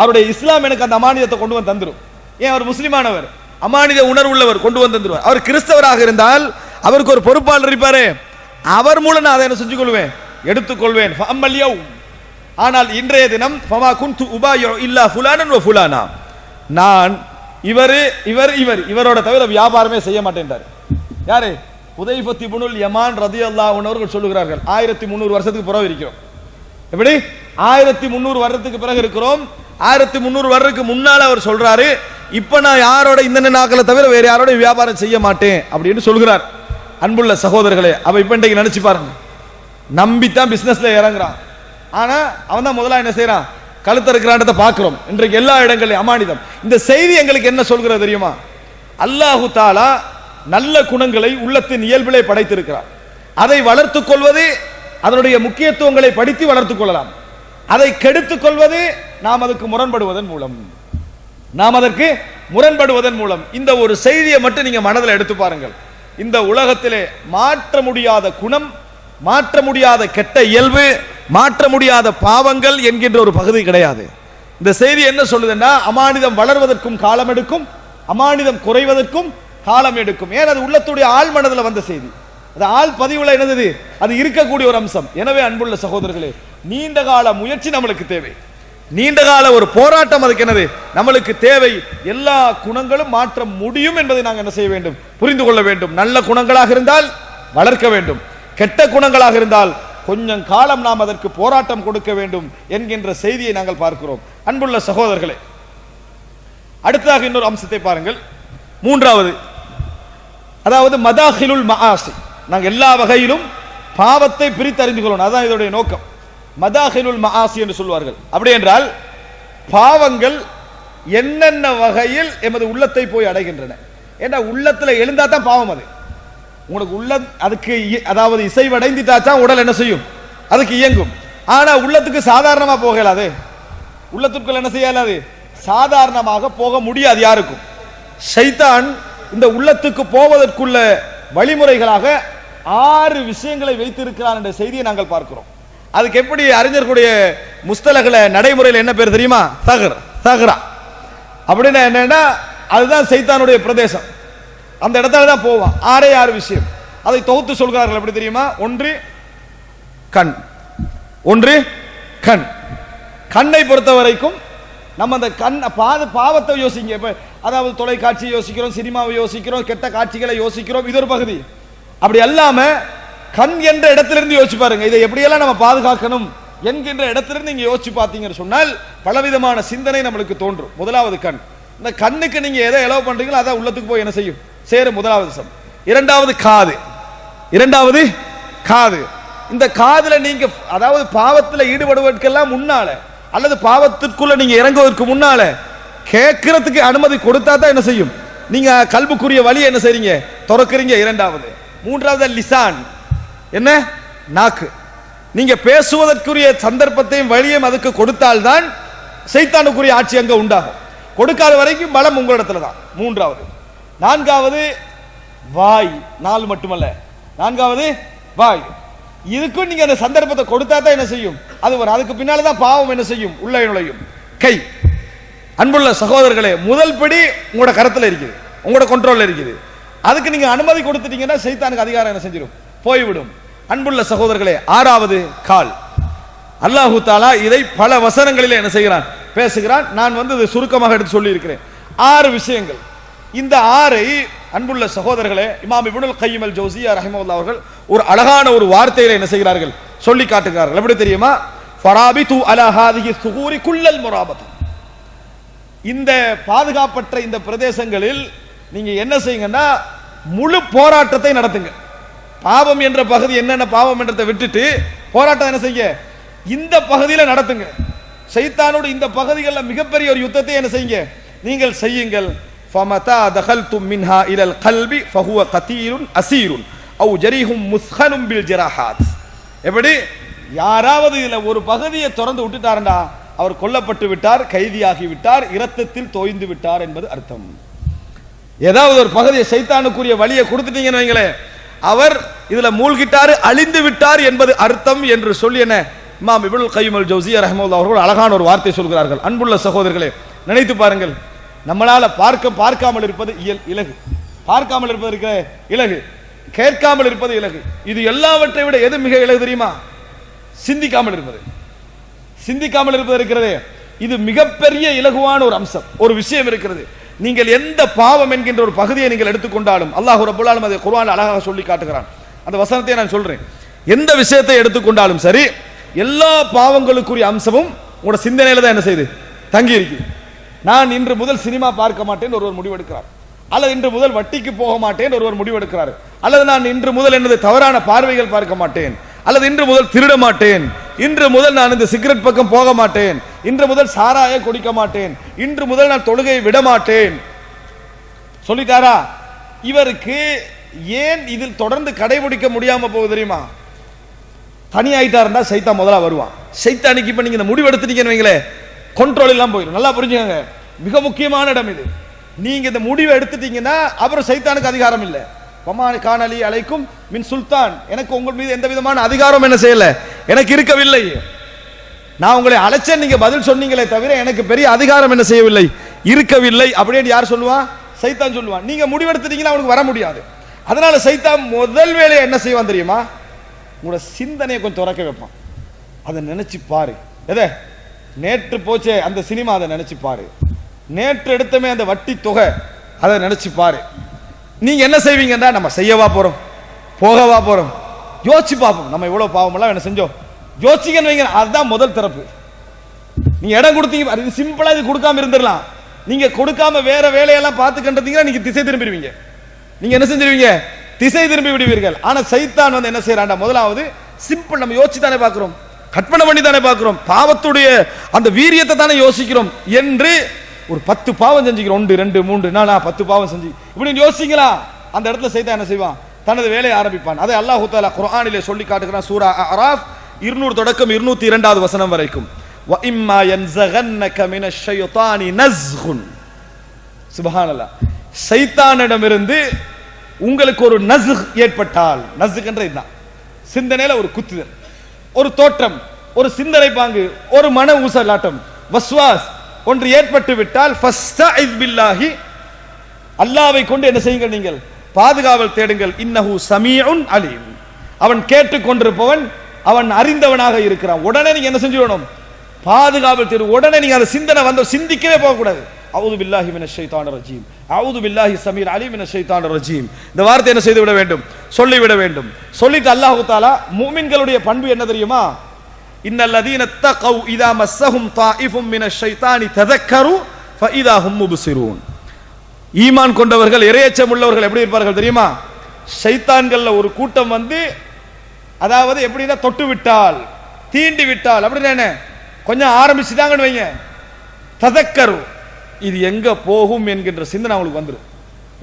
அவருடைய இஸ்லாம் எனக்கு அந்த அமானிதத்தை கொண்டு வந்து தந்துரும். ஏன்? அவர் முஸ்லிமானவர், அமானித உணர்வு உள்ளவர், கொண்டு வந்து தந்துருவார். அவர் கிறிஸ்தவராக இருந்தால் அவருக்கு ஒரு பொறுப்பாளர் இருப்பாரு, அவர் மூலம் நான் அதை என்ன செஞ்சு கொள்வேன், எடுத்துக்கொள்வேன். ஆனால் இன்றைய தினம் ஃபமா குன்து உபாயு இல்லா ஃபுலானன் வ ஃபுலானா, நான் இவரோட தவிர வியாபாரமே செய்ய மாட்டேன்றார். யாரு? ஹுதைஃபத் இப்னுல் யமான் ரலியல்லாஹு அன்ஹு அவர்கள் சொல்லுகிறார்கள். 1300 வருஷத்துக்கு பிறகு இருக்கிறோம். எப்படி 1300 வருடத்துக்கு பிறகு இருக்கிறோம். 1300 வருடத்துக்கு முன்னால அவர் சொல்றாரு, இப்ப நான் யாரோட இந்த நாட்களை தவிர வேற யாரோட வியாபாரம் செய்ய மாட்டேன் அப்படின்னு சொல்கிறார். அன்புள்ள சகோதரர்களே, அவ இப்ப இன்றைக்கு நினைச்சு பாருங்க, நம்பித்தான் பிசினஸ்ல இறங்குறான். ஆனா அவன் தான் முதல்ல என்ன செய்யறான், கழுத்த இருக்கிறான்றதை பார்க்கிறோம் இன்றைக்கு எல்லா இடங்களையும் அமானிதம். இந்த செய்தி எங்களுக்கு என்ன சொல்கிறது தெரியுமா? அல்லாஹு தாலா நல்ல குணங்களை உள்ளத்தின் இயல்பிலே படைத்திருக்கிறார். அதை வளர்த்துக் கொள்வது, அதனுடைய முக்கியத்துவங்களை படித்து வளர்த்துக் கொள்ளலாம். அதை கெடுத்துக் கொள்வது நாம் அதற்கு முரண்படுவதன் மூலம். இந்த ஒரு செய்தியை மட்டும் நீங்க மனதில் எடுத்து பாருங்கள். இந்த உலகத்திலே மாற்ற முடியாத குணம் மாற்ற முடியாத கெட்ட இயல்பு, மாற்ற முடியாத பாவங்கள் என்கின்ற ஒரு பகுதி கிடையாது. இந்த செய்தி என்ன சொல்லுதுன்னா, அமானிதம் வளர்வதற்கும் காலம் எடுக்கும், அமானிதம் குறைவதற்கும் காலம் எடுக்கும். ஏன்? அது உள்ளத்துடைய ஆழ் மனதில் வந்த செய்தி, அது ஆள் பதிவுல என்னது, அது இருக்கக்கூடிய ஒரு அம்சம். எனவே அன்புள்ள சகோதரர்களே, நீண்ட கால முயற்சி நம்மளுக்கு தேவை, நீண்ட கால ஒரு போராட்டம் அதுக்கு என்னது நம்மளுக்கு தேவை. எல்லா குணங்களும் மாற்ற முடியும் என்பதை நாங்கள் என்ன செய்ய வேண்டும், புரிந்து கொள்ள வேண்டும். நல்ல குணங்களாக இருந்தால் வளர்க்க வேண்டும், கெட்ட குணங்களாக இருந்தால் கொஞ்சம் காலம் நாம் அதற்கு போராட்டம் கொடுக்க வேண்டும் என்கின்ற செய்தியை நாங்கள் பார்க்கிறோம். அன்புள்ள சகோதரர்களே, அடுத்ததாக இன்னொரு அம்சத்தை பாருங்கள். மூன்றாவது, அதாவது மதாஹிலுல் மஆசி. நாங்கள் எல்லா வகையிலும் பாவத்தை பிரித்து அறிந்து கொள்ளணும், அதான் இதோடைய நோக்கம். மதாஹிலுல் மஆசி என்று சொல்வார்கள். அப்படி என்றால் பாவங்கள் என்னென்ன வகையில் எமது உள்ளத்தை போய் அடைகின்றன. ஏன்னா உள்ளத்தில் எழுந்தா தான் பாவம். அது உங்களுக்கு உள்ள அதுக்கு அதாவது இசைவடைந்துட்டாச்சா உடல் என்ன செய்யும், அதுக்கு இயங்கும். ஆனா உள்ளத்துக்கு சாதாரணமா போகலாது, உள்ளத்துக்குள் என்ன செய்யலாது, சாதாரணமாக போக முடியாது யாருக்கும். ஷைத்தான் இந்த உள்ளத்துக்கு போவதற்குள்ள வழிமுறைகளாக 6 விஷயங்களை வைத்திருக்கிறான் என்ற செய்தியை நாங்கள் பார்க்கிறோம். அதுக்கு எப்படி அறிஞர்களுடைய முஸ்தலகல நடைமுறையில் என்ன பேர் தெரியுமா? தகரா. அப்படின்னா என்னன்னா, அதுதான் சைத்தானுடைய பிரதேசம், அந்த இடத்துல தான் போவான். 6 விஷயம் அதை தொகுத்து சொல்கிறார்கள். எப்படி தெரியுமா? ஒன்று கண். கண்ணை பொறுத்த வரைக்கும் நம்ம அந்த பாவத்தை யோசிங்க. அதாவது தொலைக்காட்சி யோசிக்கிறோம், சினிமாவை யோசிக்கிறோம், கெட்ட காட்சிகளை யோசிக்கிறோம், இது ஒரு பகுதி. அப்படி அல்லாம கண் என்ற இடத்திலிருந்து யோசிச்சு பாருங்க, இதை எப்படியெல்லாம் நம்ம பாதுகாக்கணும் என்கின்ற இடத்திலிருந்து நீங்க யோசிச்சு பார்த்தீங்கன்னு சொன்னால் பலவிதமான சிந்தனை நம்மளுக்கு தோன்றும். முதலாவது கண். இந்த கண்ணுக்கு நீங்க எதை எலவு பண்றீங்களோ அதான் உள்ளத்துக்கு போய் என்ன செய்யும், சேரும். முதலாவது சம். இரண்டாவது காது. இந்த காதுல நீங்க அதாவது பாவத்தில் ஈடுபடுவதற்கெல்லாம் முன்னால அல்லது பாவத்திற்குள்ள நீங்க இறங்குவதற்கு முன்னால கேட்கறதுக்கு அனுமதி கொடுத்தா தான் என்ன செய்யும், நீங்க கல்புக்குரிய வழியை என்ன செய்றீங்க, திறக்கிறீங்க. இரண்டாவது. மூன்றாவது லிசான். என்ன? நாக்கு. நீங்க பேசுவதற்குரிய சந்தர்ப்பத்தையும் வழியையும் அதுக்கு கொடுத்தால்தான் சைத்தானுக்குரிய ஆட்சி அங்க உண்டாகும். கொடுக்காத வரைக்கும் பலம் உங்களிடத்துல தான். மூன்றாவது. நான்காவது வாய். 4 மட்டுமல்ல, நான்காவது வாய். இதுக்கும் நீங்க அந்த சந்தர்ப்பத்தை கொடுத்தா தான் என்ன செய்யும், அது வரும். அதுக்கு பின்னால்தான் பாவம் என்ன செய்யும், உள்ள நுழையும். கை. அன்புள்ள சகோதரர்களே, முதல் படி உங்களோட கரத்துல இருக்குது, உங்களோட கண்ட்ரோல்ல இருக்குது. அதுக்கு நீங்க அனுமதி கொடுத்துட்டீங்கன்னா சைத்தானுக்கு அதிகாரம் என்ன செஞ்சிடும், போய்விடும். அன்புள்ள சகோதரர்களே, 6வது கால். அல்லாஹு தஆலா இதை பல வசனங்களிலே என்ன செய்கிறான், பேசுகிறான். நான் இதை சுருக்கமாக எடுத்து சொல்லி இருக்கிறேன். 6 விஷயங்கள். இந்த 6ஐ அன்புள்ள சகோதரர்களே, இமாம் இப்னுல் கய்யிம் அல் ஜௌஸிய்யா ரஹிமஹுல்லாஹ் அவர்கள் ஒரு அழகான ஒரு வார்த்தையில என்ன செய்கிறார்கள், சொல்லி காட்டுகிறார்கள். எப்படி தெரியுமா? ஃபராபிது அலா ஹாதிஹி ஸுகூரி குல்லல் முராபத். இந்த பாதுகாப்பற்ற இந்த பிரதேசங்களில் நீங்க என்ன செய்யுங்கன்னா முழு போராட்டத்தை நடத்துங்க. பாவம் என்ற பகுதி என்னென்ன பாவம் என்றதை விட்டுட்டு போராட்டம் என்ன செய்ய, இந்த பகுதியில் நடத்துங்க. சைத்தானோடு இந்த பகுதிகளில் மிகப்பெரிய ஒரு யுத்தத்தை என்ன செய்யுங்க, நீங்கள் செய்யுங்கள். ஃபமதா தகல்தும் மின்ஹா இலல் கல்பி ஃபஹுவ கதீருன் அசீருன் அவ் ஜரீஹும் முஸ்ஹனும் பில் ஜராஹாத். எப்படி? யாராவது இதுல ஒரு பகுதியை திறந்து விட்டுட்டாருண்டா அவர் கொல்லப்பட்டு விட்டார், கைதியாகி விட்டார், இரத்தத்தில் தோய்ந்து விட்டார் என்பது அர்த்தம். ஏதாவது ஒரு பகுதியை சைத்தானுக்குரிய வழியை கொடுத்துட்டீங்கன்னு வைங்களே, அவர் இதுல மூழ்கிட்டாரு, அழிந்து விட்டார் என்பது அர்த்தம் என்று சொல்லி என்ன இமாம் இப்னுல் கய்யிம் அல் ஜௌஸிய்யா ரஹ்மத்துல்லாஹி அவர்கள் அழகான ஒரு வார்த்தை சொல்கிறார்கள். அன்புள்ள சகோதரர்களே, நினைத்து பாருங்கள். நம்மளால பார்க்காமல் இருப்பது இலகு, பார்க்காமல் இருப்பது இருக்கிற இலகு, கேட்காமல் இருப்பது இலகு. இது எல்லாவற்றை விட எது மிக இலகு தெரியுமா? சிந்திக்காமல் இருப்பது. சிந்திக்காமல் இருப்பது இருக்கிறதே, இது மிகப்பெரிய இலகுவான ஒரு அம்சம். ஒரு விஷயம் இருக்கிறது, நீங்கள் எந்த பாவம் என்கின்ற ஒரு பகுதியை நீங்கள் எடுத்துக்கொண்டாலும் அல்லாஹ் ரப்பல் ஆலமீன் அதை குர்ஆனில் அழகாக சொல்லி காட்டுகிறான். அந்த வசனத்தை நான் சொல்றேன். எந்த விஷயத்தை எடுத்துக்கொண்டாலும் சரி, எல்லா பாவங்களுக்குரிய அம்சமும் உங்களோட சிந்தனையில தான் என்ன செய்யுது, தங்கி இருக்கு. நான் இன்று முதல் சினிமா பார்க்க மாட்டேன் ஒருவர் முடிவெடுக்கிறார், அல்லது இன்று முதல் வட்டிக்கு போக மாட்டேன் ஒருவர் முடிவெடுக்கிறார், அல்லது நான் இன்று முதல் எனது தவறான பார்வைகள் பார்க்க மாட்டேன், அல்லது இன்று முதல் திருட மாட்டேன், இன்று முதல் நான் இந்த சிகரெட் பக்கம் போக மாட்டேன், இன்று முதல் சாராய குடிக்க மாட்டேன், இன்று முதல் நான் தொழுகையை விட மாட்டேன் சொல்லிட்டாரா? இவருக்கு ஏன் இதில் தொடர்ந்து கடைபிடிக்க முடியாம போகுது தெரியுமா? தனி ஆயிட்டாருந்தா சைத்தான் முதலா வருவான். சைத்தானுக்கு இப்ப நீங்க இந்த முடிவு எடுத்துட்டீங்கன்னு வைங்களே, கண்ட்ரோல் எல்லாம் போயிடும். நல்லா புரிஞ்சுக்கங்க, மிக முக்கியமான இடம் இது. நீங்க இந்த முடிவை எடுத்துட்டீங்கன்னா அப்புறம் சைத்தானுக்கு அதிகாரம் இல்லை. வமானி கானலி அலைக்கும் மின் சுல்தான், எனக்கு உங்கள் மீது எந்த விதமான அதிகாரம் என்ன செய்யல, எனக்கு இருக்கவில்லை. நான் உங்களை அழைச்சேன், நீங்க பதில் சொன்னீங்களே தவிர எனக்கு பெரிய அதிகாரம் என்ன செய்யவில்லை, இருக்கவில்லை அப்படின்னு யார் சொல்லுவான்? சைத்தான் சொல்லுவான். நீங்க முடிவெடுத்துட்டீங்கன்னா அவனுக்கு வர முடியாது. அதனால சைத்தான் முதல் வேலையை என்ன செய்வான் தெரியுமா? உங்களோட சிந்தனையை கொஞ்சம் துறக்க வைப்பான். அதை நினைச்சு பாரு. எதை? நேற்று போச்சே அந்த சினிமா, அதை நினைச்சு பாரு. நேற்று எடுத்தமே அந்த வட்டி தொகை, அதை நினைச்சு பாரு. நீங்க என்ன செய்வீங்கன்னா, நம்ம செய்யவா போறோம், போகவா போறோம், யோசிச்சு பார்ப்போம். நம்ம இவ்வளவு பாவமெல்லாம் என்ன செஞ்சோம், யோசிக்கன்னு வைங்க. அதுதான் முதல் திறப்பு. நீங்க இடம் கொடுத்தீங்க, இது சிம்பிளா இது கொடுக்காம இருந்துடலாம். நீங்க கொடுக்காம வேற வேலையெல்லாம் பார்த்து கண்டீங்கன்னா நீங்க திசை திரும்பிடுவீங்க. நீங்க என்ன செஞ்சிருவீங்க? திசை திரும்பி விடுவீர்கள். ஆனா சைத்தான் வந்து என்ன செய்யறான்டா, முதலாவது சிம்பிள், நம்ம யோசிச்சு தானே பார்க்கிறோம், கற்பனை பண்ணி தானே பார்க்கிறோம், பாவத்துடைய அந்த வீரியத்தை தானே யோசிக்கிறோம் என்று ஒரு 10 பாவம் செஞ்சுக்கிறோம். 1 2 3 4 10 பாவம் செஞ்சு இப்படி யோசிங்களா, அந்த இடத்துல சைத்தான் என்ன செய்வான்? தனது வேலையை ஆரம்பிப்பான். அதை அல்லாஹ் தஆலா குர்ஆனிலே சொல்லி காட்டுகிறான். சூரா அராஃப் 200 தொடக்கம் 202வது வசனம் வரைக்கும். வ இம்மா யன்ஸகன்னக மினஷ் ஷைத்தானி நஸ்குன். சுப்ஹானல்லாஹ். சைத்தானிடமிருந்து உங்களுக்கு ஒரு நஸ்க் ஏற்பட்டால், நஸ்க் என்ற இதுதான் சிந்தனையில ஒரு குத்துதல், ஒரு தோற்றம், ஒரு சிந்தனை பாங்கு, ஒரு மன ஊசலாட்டம், வஸ்வாஸ் ஒன்று ஏற்பட்டு விட்டால் ஃபஸ்தஇஸ் பில்லாஹி, அல்லாஹ்வை கொண்டு என்ன செய்யுங்கள், நீங்கள் பாதுகாவல் தேடுங்கள். இன்னஹு சமீஉன் அலீம், அவன் கேட்டுக் கொண்டிருப்பவன், அவன் அறிந்தவனாக இருக்கிறான். உடனே நீங்க என்ன செஞ்சிடணும்? பாதுகாவல் தேடு. உடனே நீங்க அந்த சிந்தனை வந்து சிந்திக்கவே போக கூடாது. அஊது பில்லாஹி மினஷ் ஷைத்தானிர் ரஜீம், அஊது பில்லாஹி ஸமீர் அலீம் மினஷ் ஷைத்தானிர் ரஜீம். இந்த வார்த்தை என்ன செய்து விட வேண்டும்? சொல்லிவிட வேண்டும். சொல்லிட்டு அல்லாஹ் தஆலா முஃமின்களுடைய பண்பு என்ன தெரியுமா? இன்னல்லதீன தகவ் இதா மஸ்ஸஹும் தாயிஃபும் மினஷ் ஷைத்தானி ததக்கரு ஃபஇதா ஹும் முப்ஸிரூன். ஈமான் கொண்டவர்கள், இறையச்சம் உள்ளவர்கள் எப்படி இருப்பார்கள் தெரியுமா? ஷைத்தான்கள்ல ஒரு கூட்டம் வந்து, அதாவது எப்படின்னா தொட்டு விட்டால், தீண்டி விட்டால், அப்படின்னா என்ன, கொஞ்சம் ஆரம்பிச்சுட்டாங்கன்னு வைங்க, ததக்கரு, இது எங்க போகும் என்கின்ற சிந்தனை அவங்களுக்கு வந்துடும்.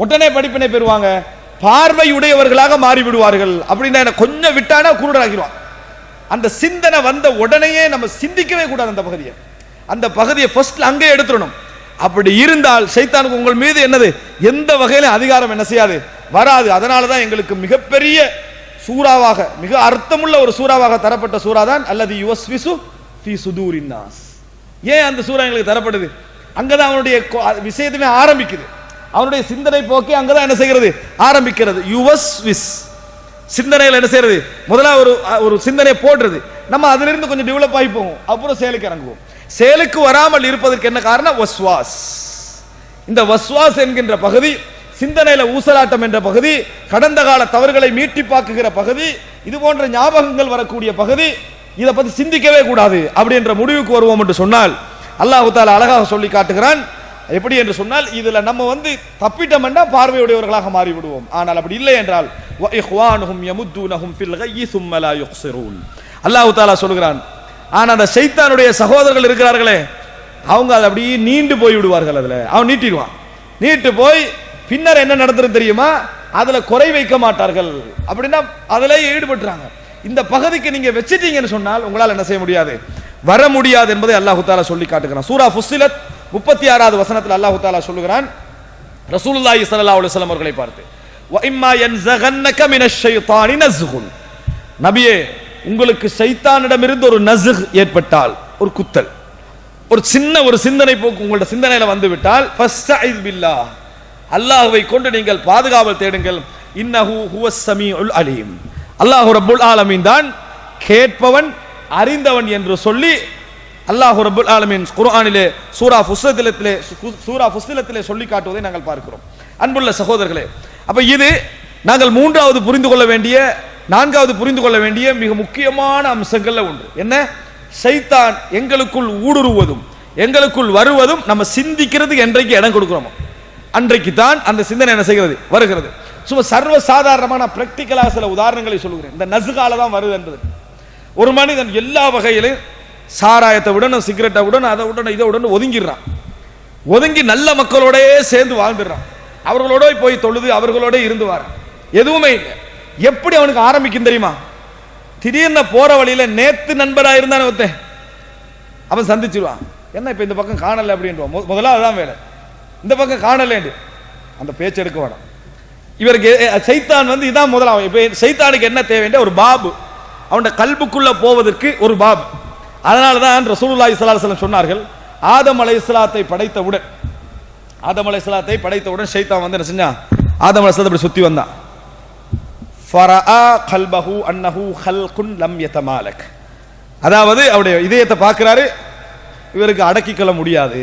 உடனே படிப்பினை பெறுவாங்க, பார்வை உடையவர்களாக மாறி விடுவார்கள். அப்படின்னா என்ன, கொஞ்சம் விட்டானா குருடராகிடுவான். அந்த சிந்தனை வந்த உடனேயே நம்ம சிந்திக்கவே கூடாது. அந்த பகுதியை ஃபர்ஸ்ட்ல அங்கே எடுத்துடணும். அப்படி இருந்தால் சைத்தானுக்கு உங்கள் மீது என்னது, எந்த வகையில அதிகாரம் என்ன செய்யாது, வராது. அதனாலதான் எங்களுக்கு மிகப்பெரிய சூறாவாக, மிக அர்த்தமுள்ள ஒரு சூறாவாக தரப்பட்ட சூறா தான் அல்லது யுவஸ்விசு ஃபீ சுதூரின் நாஸ். ஏன் அந்த சூறா எங்களுக்கு தரப்படுது? அங்கதான் அவனுடைய விஷயத்துமே ஆரம்பிக்குது. அவனுடைய சிந்தனை போக்கே அங்கதான் என்ன செய்கிறது, ஆரம்பிக்கிறது. யுவஸ்விஸ், சிந்தனையில் என்ன செய்யறது, முதல்ல ஒரு சிந்தனை போடுறது, நம்ம அதிலிருந்து கொஞ்சம் டெவலப் ஆகி போவோம், அப்புறம் செயலுக்கு இறங்குவோம். செயலுக்கு வராமல் இருப்பதற்கு என்ன காரணம்? வஸ்வாஸ். இந்த வஸ்வாஸ் என்கின்ற பகுதி, சிந்தனையில ஊசலாட்டம் என்ற பகுதி, கடந்த கால தவறுகளை மீட்டி பார்க்குகிற பகுதி, இது போன்ற ஞாபகங்கள் வரக்கூடிய பகுதி, இதை பத்தி சிந்திக்கவே கூடாது அப்படி என்ற முடிவுக்கு வருவோம் என்று சொன்னால் அல்லாஹ் தஆலா அழகாக சொல்லி காட்டுகிறான். எப்படி என்று சொன்னால், இதுல நம்ம வந்து தப்பிட்டோம்னா பார்வையுடையவர்களாக மாறி விடுவோம். ஆனால் அப்படி இல்லை என்றால் வ இஹ்வானுஹும் யமுதுனஹும் ஃபில் கய்யி ثم لا يقصرون. அல்லாஹ் தஆலா சொல்கிறான், ஆனா அந்த ஷைத்தானுடைய சகோதரர்கள் இருக்கிறார்களே, அவங்க அதை அப்படியே நீண்டு போய் விடுவார்கள். அதுல அவன் நீட்டிடுவான். நீட்டு போய் பின்னர் என்ன நடந்துரும் தெரியுமா? அதுல குறை வைக்க மாட்டார்கள். அப்படின்னா அதுல ஈடுபட்டுறாங்க. இந்த பகுதிக்கு நீங்க வச்சிட்டீங்கன்னு சொன்னால் உங்களால் என்ன செய்ய முடியாது, வர முடியாது என்பதை அல்லாஹ் தஆலா சொல்லி காட்டுகிறான். சூரா ஃபுஸ்ஸிலத் 36வது வசனத்தில் அல்லாஹ் தஆலா சொல்லுகிறான், ரசூலுல்லாஹி ஸல்லல்லாஹு அலைஹி வஸல்லம் அவர்களை பார்த்து, வ இம்மா யன்ஸகன்னக மினஷ் ஷைத்தானி நஸ்குன், நபியே உங்களுக்கு ஷைத்தானிடமிருந்து ஒரு நஸ்க் ஏற்பட்டால், ஒரு குத்தல், ஒரு சின்ன ஒரு சிந்தனை போக்கு உங்களுடைய சிந்தனையில வந்து விட்டால், ஃபஸ்தஇஸ் பில்லாஹ், அல்லாஹ்வை கொண்டு நீங்கள் பாதுகாவல் தேடுங்கள். இன்னஹு ஹுவஸ் ஸமீஉல் அலீம், அல்லாஹ் ரப்புல் ஆலமீன் தான் கேட்பவன் அறிந்தவன் என்று சொல்லி அல்லாஹ் ரப்புல் ஆலமீன் குர்ஆனிலே சூரா ஃபுஸ்ஸிலத்திலே சொல்லி காட்டுவதை நாங்கள் பார்க்கிறோம். அன்புள்ள சகோதரர்களே, அப்ப இது நாங்கள் மூன்றாவது புரிந்து கொள்ள வேண்டிய, நான்காவது புரிந்து கொள்ள வேண்டிய மிக முக்கியமான அம்சங்கள்ல ஒன்று என்ன? ஷைத்தான் எங்களுக்குள் ஊடுருவதும் எங்களுக்குள் வருவதும் நம்ம சிந்திக்கிறது என்றைக்கு இடம் கொடுக்கிறோமோ அன்றைக்கு தான் அந்த சிந்தனை என்ன செய்கிறது, வருகிறது. சும்மா சர்வ சாதாரணமான பிராக்டிகலா சில உதாரணங்களை சொல்லுகிறேன். இந்த நசுகால தான் வருது என்பது. ஒரு மனிதன் எல்லா வகையிலும் சாராயத்தை விடணும், சிகரெட்டை விடணும், அதை விடணும், இதை விடணும் ஒதுங்கிடுறான். ஒதுங்கி நல்ல மக்களோட சேர்ந்து வாழ்ந்துடுறான். அவர்களோட போய் தொழுது அவர்களோட இருந்து வாரான். எதுவுமே இல்லை. எப்படி அவனுக்கு ஆரம்பிக்கும் தெரியுமா? திடீர்னு போற வழியில நேத்து நண்பரா இருந்தானே ஒருத்தன், அவன் சந்திச்சிருவான். என்ன இப்ப இந்த பக்கம் காணல அப்படின்றான். முதல்ல அதுதான் வேலை. இந்த பக்கம் காணல அந்த பேச்சு எடுக்க வேணாம். இவருக்கு சைத்தான் வந்து இதான் முதலாவது. இப்ப சைத்தானுக்கு என்ன தேவைன்ற ஒரு பாபு, அவனுடைய கல்புக்குள்ள போவதற்கு ஒரு பாபு. அதனாலதான் ரசூலுல்லாஹி ஸல்லல்லாஹு அலைஹி வஸல்லம் சொன்னார்கள், ஆதம் அலைஹிஸ்ஸலாத்தை படைத்தவுடன் ஷைத்தான் வந்து என்ன செஞ்சான், ஆதம் அலைஹிஸ்ஸலாத்தை அப்படி சுத்தி வந்தான். ஃபரஆ கல்பஹு அன்னஹு ஹல்குன் லம் யதமாலக், அதாவது அவருடைய இதயத்தை பார்க்கிறாரு, இவருக்கு அடக்கிக்கொள்ள முடியாது,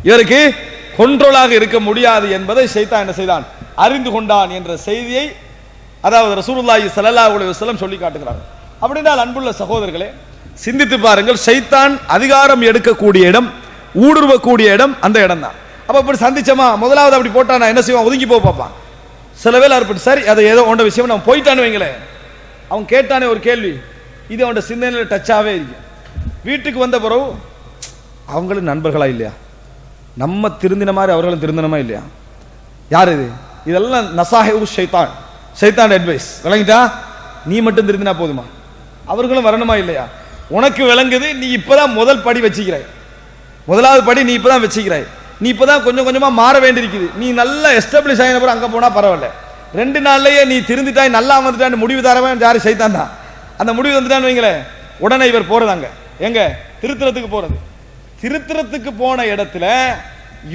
இவருக்கு கொண்ட்ரோலாக இருக்க முடியாது என்பதை ஷைத்தான் என்ன செய்தான், அறிந்து கொண்டான் என்ற செய்தியை அதாவது ரசூலுல்லாஹி ஸல்லல்லாஹு அலைஹி வஸல்லம் சொல்லி காட்டுகிறார். அப்படினால் அன்புள்ள சகோதரர்களே, சிந்தித்து பாருங்கள், ஷைத்தான் அதிகாரம் எடுக்கக்கூடிய இடம், ஊடுருவக்கூடிய இடம் அந்த இடம் தான். அப்ப இப்படி சந்திச்சமா முதலாவது அப்படி போட்டானா என்ன செய்வான், ஒதுங்கி போய் பார்ப்பான். சில வேலை இருப்பிட்டு சரி அது ஏதோ உண்ட விஷயம் நம்ம போயிட்டான்னு வைங்களேன், அவன் கேட்டானே ஒரு கேள்வி, இது அவனோட சிந்தனையில் டச்சாவே இருக்கு. வீட்டுக்கு வந்த பிறகு அவங்களும் நண்பர்களா இல்லையா, நம்ம திருந்தின மாதிரி அவர்களும் திருந்தனமா இல்லையா, யார் இது, இதெல்லாம் நசாஹு ஷைத்தான், ஷைத்தான் அட்வைஸ். விளங்கிட்டா, நீ மட்டும் திருந்தினா போதுமா, அவர்களும் வரணுமா இல்லையா, உனக்கு விளங்குது, நீ இப்பதான் முதல் படி வச்சுக்கிறாய், முதலாவது படி நீ இப்பதான் வச்சுக்கிறாய், நீ இப்பதான் கொஞ்சம் கொஞ்சமா மாற வேண்டியிருக்குது, நீ நல்லா எஸ்டாப்ளிஷ் ஆகின பிறகு அங்க போனா பரவாயில்ல, 2 நாள்லயே நீ திருந்திட்டாய் நல்லா வந்துட்டான்னு முடிவு தரவன் யாரு, ஷைத்தான் தான். அந்த முடிவு வந்துட்டான்னு வைங்களேன், உடனே இவர் போறதாங்க எங்க திருத்தறதுக்கு போறது. திருத்தறதுக்கு போன இடத்துல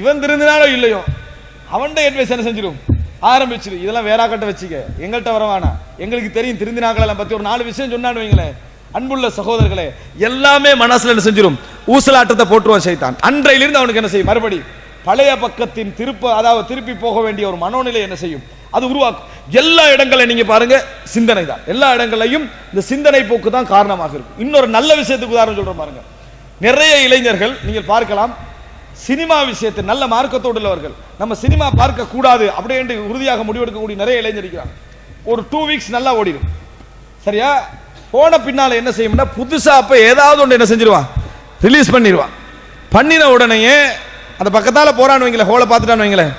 இவன் திருந்தினாலும் இல்லையோ அவன்கிட்ட அட்வைஸ் என்ன செஞ்சிடும், ஆரம்பிச்சிரு, இதெல்லாம் வேற கட்ட வச்சுக்க, எங்கள்கிட்ட வரவானா, எங்களுக்கு தெரியும் திருந்தினாக்களெல்லாம் பத்தி ஒரு 4 விஷயம் சொன்னான்னு வைங்களேன். அன்புள்ள சகோதரர்களே, எல்லாமே மனசுல என்ன செஞ்சிடும், ஊசலாட்டத்தை போட்டுருவான் ஷைத்தான். அன்றையிலிருந்து அவனுக்கு என்ன செய்யும், மறுபடி பழைய பக்கத்தின் அதாவது திருப்பி போக வேண்டிய ஒரு மனோநிலை என்ன செய்யும், அது உருவாக்கும். எல்லா இடங்களையும் நீங்க பாருங்க, சிந்தனை தான், எல்லா இடங்களையும் இந்த சிந்தனை போக்கு தான் காரணமாக இருக்கும். இன்னொரு நல்ல விஷயத்துக்கு உதாரணம் சொல்றேன் பாருங்க, நிறைய இளைஞர்கள் நீங்கள் பார்க்கலாம், சினிமா விஷயத்தில் நல்ல மார்க்கத்தோடு உள்ளவர்கள், நம்ம சினிமா பார்க்க கூடாது அப்படின்னு உறுதியாக முடிவெடுக்கக்கூடிய நிறைய இளைஞர் இருக்கிறாங்க. ஒரு 2 வீக்ஸ் நல்லா ஓடிடும், சரியா, போன பின்னால என்ன செய்யும்னா புதுசா அப்ப ஏதாவது ஒன்று என்ன செஞ்சிருவான், ரிலீஸ் பண்ணிடுவான். பண்ணின உடனேயே அந்த பக்கத்தால போறான்னு வைங்கள, ஹோலை பார்த்துட்டான்னு வைங்களேன்,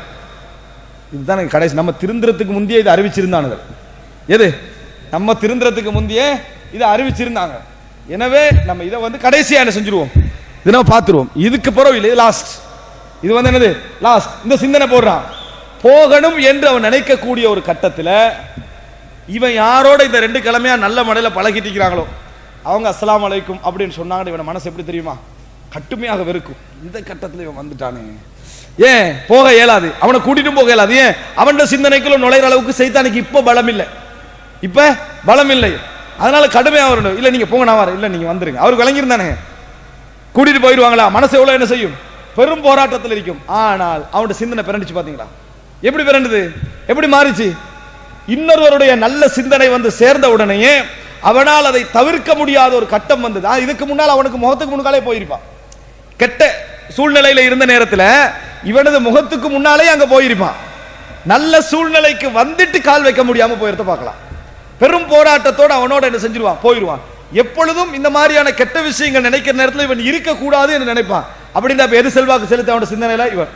இதுதான் கடைசி நம்ம திருந்திரத்துக்கு முந்தைய இது அறிவிச்சிருந்தானுங்க, எது நம்ம திருந்திரத்துக்கு முந்தைய இதை அறிவிச்சிருந்தாங்க. எனவே நம்ம இதை வந்து கடைசியா என்ன செஞ்சிருவோம், இதை நம்ம பார்த்துருவோம், இதுக்கு பிறகு இல்லை, லாஸ்ட், இது வந்து என்னது லாஸ்ட், இந்த சிந்தனை போடுறான். போகணும் என்று அவன் நினைக்கக்கூடிய ஒரு கட்டத்தில் இவன் யாரோட இந்த 2 கிழமையா நல்ல முறையில் பழகிட்டு இருக்கிறாங்களோ அவங்க அஸ்ஸலாமு அலைக்கும் அப்படின்னு சொன்னாங்க, இவன் மனசு எப்படி தெரியுமா, கட்டுமையாக வெறுக்கும். இந்த கட்டத்தில் இவன் வந்துட்டானே, ஏன் போக இயலாது, அவனை கூட்டிட்டும் போக இயலாது, ஏன் அவன் சிந்தனைக்குள்ள நுழைகிற அளவுக்கு சைத்தானுக்கு இப்ப பலம் இல்லை, இப்ப பலம் இல்லை, அதனால கடுமையாக வரணும். இல்ல நீங்க போங்க, நான் வரேன், இல்ல நீங்க வந்துருங்க, அவருக்கு விளங்கியிருந்தானே, கூட்டிட்டு போயிடுவாங்களா, மனசு எவ்வளவு என்ன செய்யும், பெரும் போராட்டத்தில் இருக்கும். ஆனால் அவனுடைய சிந்தனை பிறண்டுச்சு, பாத்தீங்களா எப்படி பிறண்டுது, எப்படி மாறிச்சு, இன்னொருவருடைய நல்ல சிந்தனை வந்து சேர்ந்த உடனேயே அவனால் அதை தவிர்க்க முடியாத ஒரு கட்டம் வந்தது. இதுக்கு முன்னால் அவனுக்கு முகத்துக்கு முன்னாலே போயிருப்பான், கெட்ட சூழ்நிலையில இருந்த நேரத்தில் இவனது முகத்துக்கு முன்னாலே அங்க போயிருப்பான். நல்ல சூழ்நிலைக்கு வந்துட்டு கால் வைக்க முடியாம போயிருந்த பார்க்கலாம். பெரும் போராட்டத்தோடு அவனோட என்ன செஞ்சிருவான், போயிருவான். எப்பொழுதும் இந்த மாதிரியான கெட்ட விஷயங்கள் நினைக்கிற நேரத்தில் இவன் இருக்க கூடாது என்று நினைப்பான். அப்படின்னா எது செல்வாக்கு செலுத்த அவனோட சிந்தனையில இவன்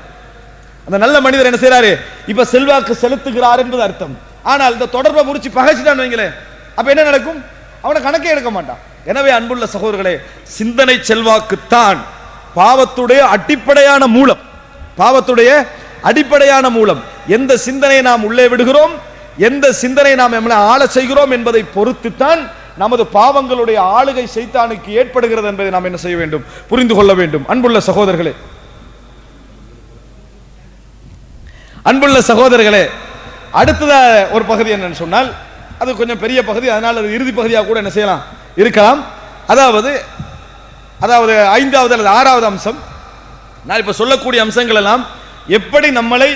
அந்த நல்ல மனிதர் என்ன செய்யறாரு, இப்ப செல்வாக்கு செலுத்துகிறார் என்பது அர்த்தம். ஆனால் இந்த தொடர்பை முடிச்சு பகைச்சிட்டான்னு வைங்களேன், அப்ப என்ன நடக்கும், அவனை கணக்கே எடுக்க மாட்டான். எனவே அன்புள்ள சகோதரர்களே, சிந்தனை செல்வாக்குத்தான் பாவத்துடைய அடிப்படையான மூலம், பாவத்துடைய அடிப்படையான மூலம். எந்த சிந்தனையை நாம் உள்ளே விடுகிறோம், எந்த சிந்தனை நாம் ஆள செய்கிறோம் என்பதை பொறுத்துத்தான் நமது பாவங்களுடைய ஆளுகை சைத்தானுக்கு ஏற்படுகிறது என்பதை நாம் என்ன செய்ய வேண்டும், புரிந்து கொள்ள வேண்டும். அன்புள்ள சகோதரர்களே, அன்புள்ள சகோதரர்களே, அடுத்தத ஒரு பகுதி என்னன்னு சொன்னால், அது கொஞ்சம் பெரிய பகுதி, அதனால் அது இறுதி பகுதியாக கூட என்ன செய்யலாம் இருக்கலாம். அதாவது 5வது அல்லது 6வது அம்சம், நான் இப்ப சொல்லக்கூடிய அம்சங்கள் எல்லாம் எப்படி நம்மளை